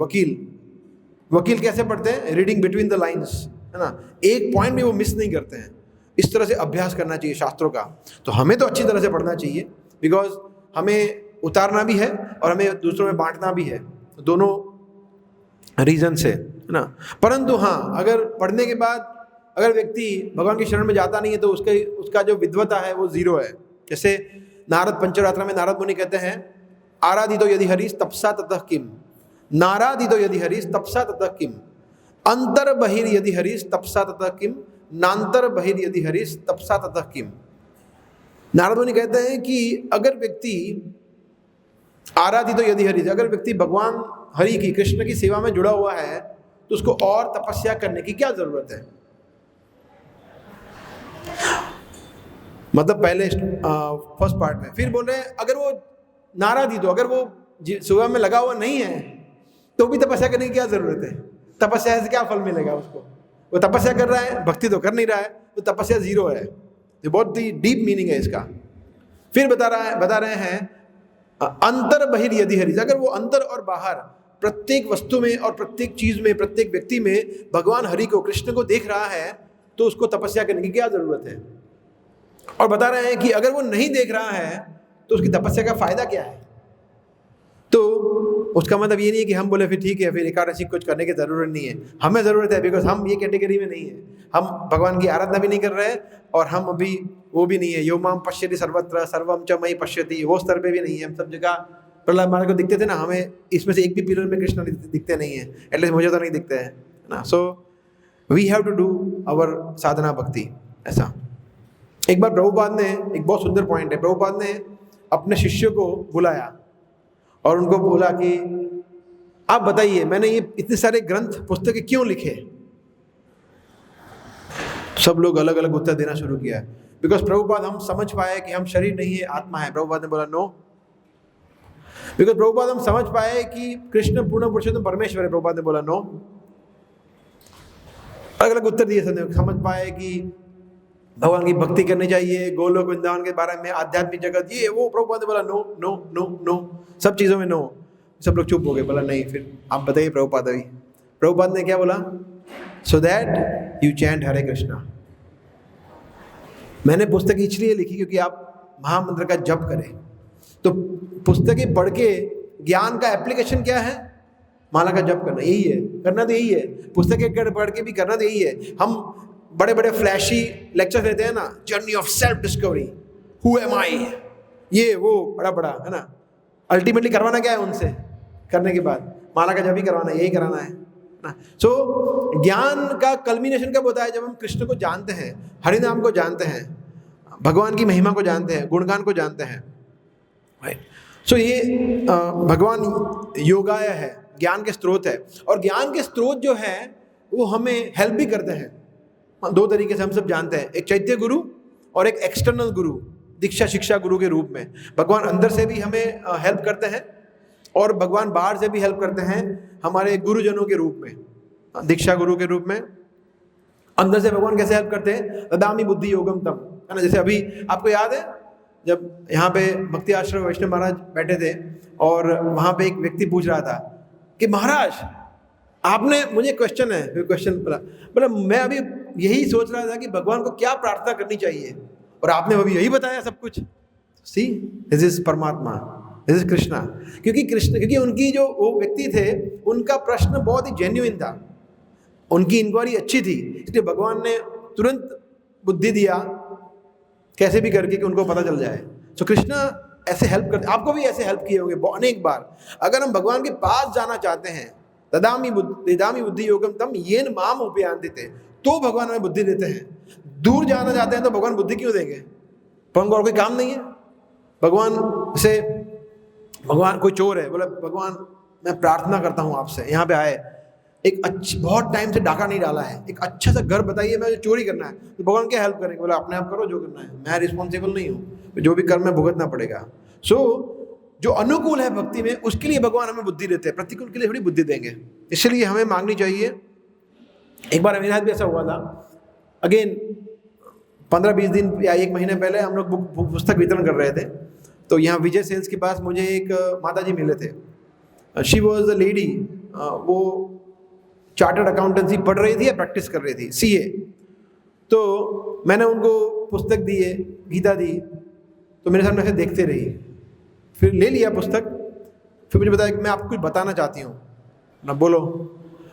वकील कैसे पढ़ते हैं? रीडिंग बिटवीन द लाइन्स, है ना, एक पॉइंट भी वो मिस नहीं करते हैं। इस तरह से अभ्यास करना चाहिए शास्त्रों का। तो हमें तो अच्छी तरह से पढ़ना चाहिए, बिकॉज हमें उतारना भी है और हमें दूसरों में बांटना भी है, दोनों रीजन से, है ना। परंतु हाँ, अगर पढ़ने के बाद अगर व्यक्ति भगवान की शरण में जाता नहीं है तो उसका जो विद्वता है वो 0 है। जैसे नारद पंचरात्र में नारद मुनि कहते हैं, आराधितो यदि हरीश तपसा ततः किम, नाराधितो यदि हरीश तपसा ततः किम, अंतर बहिर यदि हरीश तपसा ततः किम, नांतर बहिर यदि हरीश तपसा ततः किम। नारद मुनि कहते हैं कि अगर व्यक्ति आराधितो यदि हरीश, अगर व्यक्ति भगवान हरि की, कृष्ण की सेवा में जुड़ा हुआ है तो उसको और तपस्या करने की क्या जरूरत है? मतलब पहले फर्स्ट पार्ट में। फिर बोल रहे हैं अगर वो नाराधित हो, अगर वो सेवा में लगा हुआ नहीं है तो भी तपस्या करने की क्या जरूरत है? तपस्या से क्या फल मिलेगा उसको? वो तपस्या कर रहा है, भक्ति तो कर नहीं रहा है, तो तपस्या जीरो है। ये बहुत ही डीप मीनिंग है इसका। फिर बता रहे हैं अंतर बहिर यदि हरि, अगर वो अंदर और बाहर प्रत्येक वस्तु में और प्रत्येक चीज में, प्रत्येक व्यक्ति में भगवान हरि को, कृष्ण को देख रहा है, तो उसको तपस्या करने की क्या जरूरत है। और बता रहे हैं कि अगर वो नहीं देख रहा है तो उसकी तपस्या का फायदा क्या है। तो उसका मतलब ये नहीं है कि हम बोले फिर ठीक है, फिर एकादशी कुछ करने की जरूरत नहीं है। हमें जरूरत है, बिकॉज हम ये कैटेगरी में नहीं है। हम भगवान की आराधना भी नहीं कर रहे हैं और हम अभी वो भी नहीं है, यो माम पश्यति सर्वत्र सर्वम च मयि पश्यति, वो स्तर पे भी नहीं है। हम सब जगह प्रहलाद महाराज को दिखते थे ना, हमें इसमें से एक भी पिलर में कृष्ण दिखते नहीं है, एटलीस्ट मुझे तो नहीं दिखते हैं ना। So we have to do our sadhana bhakti. ऐसा एक बार प्रभुपाद ने, एक बहुत सुंदर पॉइंट है, प्रभुपाद ने अपने शिष्यों को बुलाया और उनको बोला कि आप बताइए मैंने ये इतने सारे ग्रंथ पुस्तकें क्यों लिखे। सब लोग अलग अलग उत्तर देना शुरू किया। बिकॉज प्रभुपाद हम समझ पाए कि हम शरीर नहीं है, आत्मा है। प्रभुपाद ने बोला नो। बिकॉज प्रभुपाद हम समझ पाए कि कृष्ण पूर्ण पुरुषोत्तम परमेश्वर है। प्रभुपाद ने बोला नो। अलग अलग उत्तर दिए। समझ पाए कि भगवान की भक्ति करनी चाहिए, गोलोक वृंदावन के बारे में, आध्यात्मिक जगत, ये वो। प्रभुपाद ने बोला नो नो नो नो, सब चीजों में नो। सब लोग चुप हो गए। बोला नहीं, फिर आप बताइए प्रभुपाद। अभी प्रभुपाद ने क्या बोला, सो दैट यू चैंट हरे कृष्णा। मैंने पुस्तक इसलिए लिखी क्योंकि आप महामंत्र का जप करें। तो पुस्तकें पढ़ के ज्ञान का एप्लीकेशन क्या है, माला का जप करना। यही है, करना तो यही है। पुस्तकें पढ़ के भी करना तो यही है। हम बड़े बड़े फ्लैशी लेक्चर देते हैं ना, journey of self discovery, who am I, ये वो बड़ा बड़ा है ना। अल्टीमेटली करवाना क्या है उनसे, करने के बाद माला का जप ही करवाना, यही कराना है ना। सो ज्ञान का कल्मिनेशन कब होता है, जब हम कृष्ण को जानते हैं, हरि नाम को जानते हैं, भगवान की महिमा को जानते हैं, गुणगान को जानते हैं। राइट। सो ये भगवान योगाय है, ज्ञान के स्रोत है। और ज्ञान के स्रोत जो है वो हमें हेल्प भी करते हैं। दो तरीके से हम सब जानते हैं, एक चैत्य गुरु और एक एक्सटर्नल गुरु, दीक्षा शिक्षा गुरु के रूप में। भगवान अंदर से भी हमें हेल्प करते हैं और भगवान बाहर से भी हेल्प करते हैं, हमारे गुरुजनों के रूप में, दीक्षा गुरु के रूप में। अंदर से भगवान कैसे हेल्प करते हैं, ददामि बुद्धि योगम तम, है ना। जैसे अभी आपको याद है जब यहाँ पे भक्ति आश्रम वैष्णव महाराज बैठे थे और वहाँ पे एक व्यक्ति पूछ रहा था कि महाराज आपने, मुझे क्वेश्चन है, क्वेश्चन बोला मैं अभी यही सोच रहा था कि भगवान को क्या प्रार्थना करनी चाहिए और आपने अभी यही बताया सब कुछ। सी दिस इज परमात्मा, दिस इज कृष्णा। क्योंकि उनकी जो वो व्यक्ति थे, उनका प्रश्न बहुत ही जेन्युइन था, उनकी इंक्वायरी अच्छी थी, इसलिए भगवान ने तुरंत बुद्धि दिया कैसे भी करके कि उनको पता चल जाए। तो कृष्णा ऐसे हेल्प करते, आपको भी ऐसे हेल्प किए होंगे अनेक बार। अगर हम भगवान के पास जाना चाहते हैं, ददामि बुद्धि योगम तम येन माम उपयान्ति, तो भगवान हमें बुद्धि देते हैं। दूर जाना चाहते हैं तो भगवान बुद्धि क्यों देंगे, पर और कोई काम नहीं है भगवान से। भगवान कोई चोर है, बोला भगवान मैं प्रार्थना करता हूँ आपसे, यहाँ पे आए, एक अच्छी, बहुत टाइम से डाका नहीं डाला है, एक अच्छा सा घर बताइए, मैं चोरी करना है। तो भगवान क्या हेल्प करेंगे, बोला अपने आप करो जो करना है, मैं रिस्पॉन्सिबल नहीं हूँ, जो भी कर्म है भुगतना पड़ेगा। सो जो अनुकूल है भक्ति में, उसके लिए भगवान हमें बुद्धि देते हैं, प्रतिकूल के लिए थोड़ी बुद्धि देंगे। इसलिए हमें मांगनी चाहिए। एक बार मेरे साथ भी ऐसा हुआ था, अगेन 15-20 दिन या 1 महीने पहले हम लोग पुस्तक वितरण कर रहे थे। तो यहाँ विजय सेल्स के पास मुझे एक माता जी मिले थे। शी वॉज अ लेडी, वो चार्टर्ड अकाउंटेंसी पढ़ रही थी या प्रैक्टिस कर रही थी, CA। तो मैंने उनको पुस्तक दी है, गीता दी, तो मेरे सामने ऐसे देखते रही, फिर ले लिया पुस्तक। फिर मुझे बताया कि मैं आपको कुछ बताना चाहती हूँ ना। बोलो।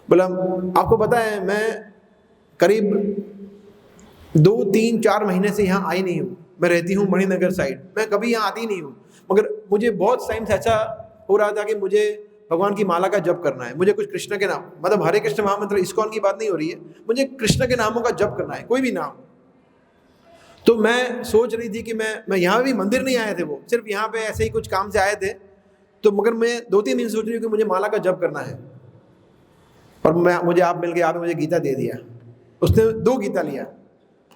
बोला आपको पता है मैं करीब 2-3-4 महीने से यहाँ आई नहीं हूँ, मैं रहती हूँ मणिनगर साइड, मैं कभी यहाँ आती नहीं हूँ, मगर मुझे बहुत टाइम से ऐसा हो रहा था कि मुझे भगवान की माला का जप करना है, मुझे कुछ कृष्ण के नाम, मतलब हरे कृष्ण महामंत्र इस्कॉन की बात नहीं हो रही है, मुझे कृष्ण के नामों का जप करना है, कोई भी नाम। तो मैं सोच रही थी कि मैं यहाँ भी, मंदिर नहीं आए थे वो, सिर्फ यहाँ पे ऐसे ही कुछ काम से आए थे। तो मगर मैं 2-3 दिन सोच रही हूँ कि मुझे माला का जप करना है, और मुझे आप मिल के आपने मुझे गीता दे दिया। उसने 2 गीता लिया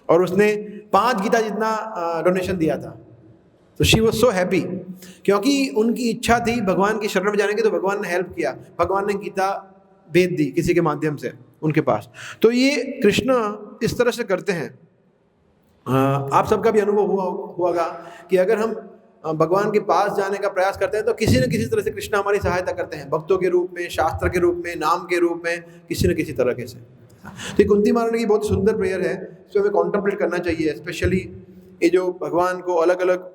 और उसने 5 गीता जितना डोनेशन दिया था। तो शी वॉज सो हैप्पी, क्योंकि उनकी इच्छा थी भगवान की शरण में जाने की, तो भगवान ने हेल्प किया, भगवान ने गीता भेज दी किसी के माध्यम से उनके पास। तो ये कृष्ण इस तरह से करते हैं। आप सबका भी अनुभव होगा कि अगर हम भगवान के पास जाने का प्रयास करते हैं तो किसी न किसी तरह से कृष्ण हमारी सहायता करते हैं, भक्तों के रूप में, शास्त्र के रूप में, नाम के रूप में, किसी न किसी तरह से। तो कुंती महारानी की बहुत सुंदर प्रेयर है, इसमें हमें कॉन्टेम्पलेट करना चाहिए। स्पेशली ये जो भगवान को अलग अलग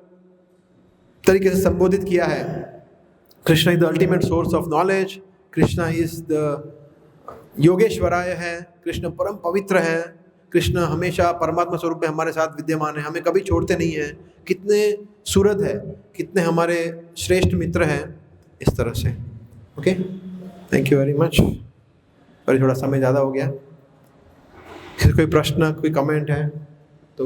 तरीके से संबोधित किया है। Krishna is the ultimate source of knowledge, Krishna is the योगेश्वराय है, कृष्ण परम पवित्र है, कृष्ण हमेशा परमात्मा स्वरूप में हमारे साथ विद्यमान है, हमें कभी छोड़ते नहीं हैं, कितने सूरत है, कितने हमारे श्रेष्ठ मित्र हैं, इस तरह से। Okay, thank you very much. और थोड़ा समय ज़्यादा हो गया। कोई प्रश्न, कोई कमेंट है तो?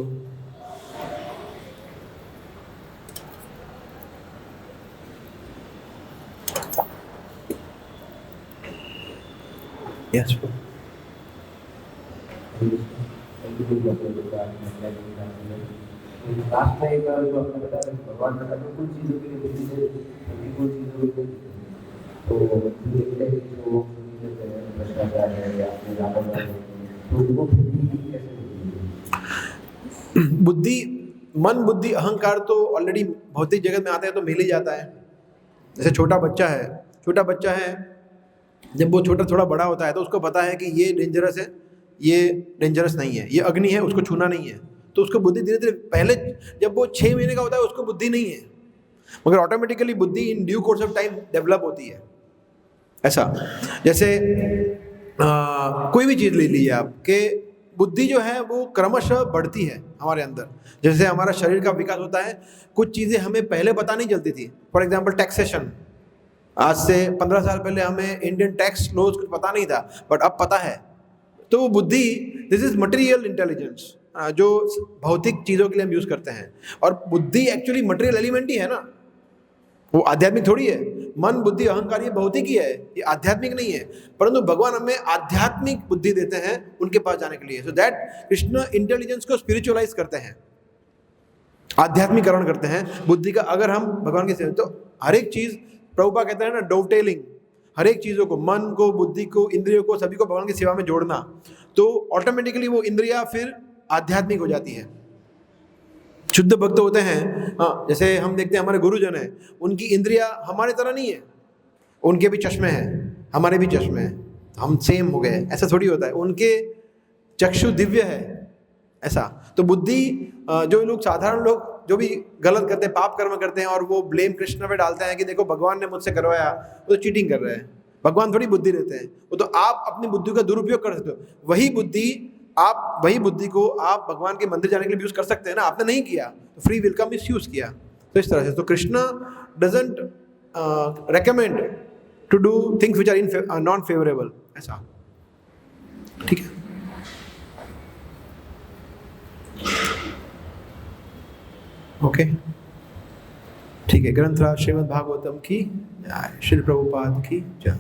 यस। लास्ट में एक बार जो आपने बताया भगवान का कुछ चीज़ों के लिए बुद्धि से प्रतिकूल चीज़ों के लिए तो देखते हैं कि वो भ्रष्टाचार है या अपने लापरवाही है, तो वो बुद्धि कैसे बुद्धि, मन, बुद्धि, अहंकार तो ऑलरेडी भौतिक जगत में आते हैं तो मिल ही जाता है। जैसे छोटा बच्चा है, जब वो छोटा थोड़ा बड़ा होता है तो उसको पता है कि ये डेंजरस है, ये डेंजरस नहीं है, ये अग्नि है, उसको छूना नहीं है, तो उसको बुद्धि धीरे धीरे, पहले जब वो 6 महीने का होता है उसको बुद्धि नहीं है, मगर ऑटोमेटिकली बुद्धि in due course of time develop होती है। ऐसा जैसे कोई भी चीज़ ले लीजिए आप, कि बुद्धि जो है वो क्रमशः बढ़ती है हमारे अंदर। जैसे हमारा शरीर का विकास होता है, कुछ चीज़ें हमें पहले पता नहीं चलती थी। फॉर एग्जाम्पल टैक्सेशन, आज से 15 साल पहले हमें इंडियन टैक्स लॉज कुछ पता नहीं था, बट अब पता है। तो वो बुद्धि, दिस इज मटेरियल इंटेलिजेंस, जो भौतिक चीज़ों के लिए हम यूज़ करते हैं। और बुद्धि एक्चुअली मटेरियल एलिमेंट ही है ना, वो आध्यात्मिक थोड़ी है। मन, बुद्धि, अहंकार ये भौतिक ही है, ये आध्यात्मिक नहीं है। परंतु भगवान हमें आध्यात्मिक बुद्धि देते हैं उनके पास जाने के लिए। सो दैट कृष्ण इंटेलिजेंस को स्पिरिचुअलाइज करते हैं, आध्यात्मिकरण करते हैं बुद्धि का। अगर हम भगवान के सेवा, तो हर एक चीज़, प्रभुपाद कहते हैं ना, डोवटेलिंग, हर एक चीज़ों को, मन को, बुद्धि को, इंद्रियों को, सभी को भगवान की सेवा में जोड़ना, तो ऑटोमेटिकली वो इंद्रिया फिर आध्यात्मिक हो जाती है। शुद्ध भक्त होते हैं। हाँ, जैसे हम देखते हैं हमारे गुरुजन हैं, उनकी इंद्रिया हमारे तरह नहीं है, उनके भी चश्मे हैं, हमारे भी चश्मे हैं, हम सेम हो गए, ऐसा थोड़ी होता है। उनके चक्षु दिव्य है, ऐसा। तो बुद्धि, जो लोग, साधारण लोग जो भी गलत करते हैं, पाप कर्म करते हैं, और वो ब्लेम कृष्ण पे डालते हैं कि देखो भगवान ने मुझसे करवाया, वो तो चीटिंग कर रहे हैं, भगवान थोड़ी बुद्धि देते हैं। वो तो आप अपनी बुद्धि का दुरुपयोग कर सकते हो। वही बुद्धि को आप भगवान के मंदिर जाने के लिए यूज कर सकते हैं ना, आपने नहीं किया तो फ्री विल का मिस यूज किया। तो इस तरह से तो Krishna doesn't recommend to do things which are non favourable, ऐसा। ठीक है, ओके, ठीक है। ग्रंथराज श्रीमद् भागवतम की जय, श्री प्रभुपाद की जय।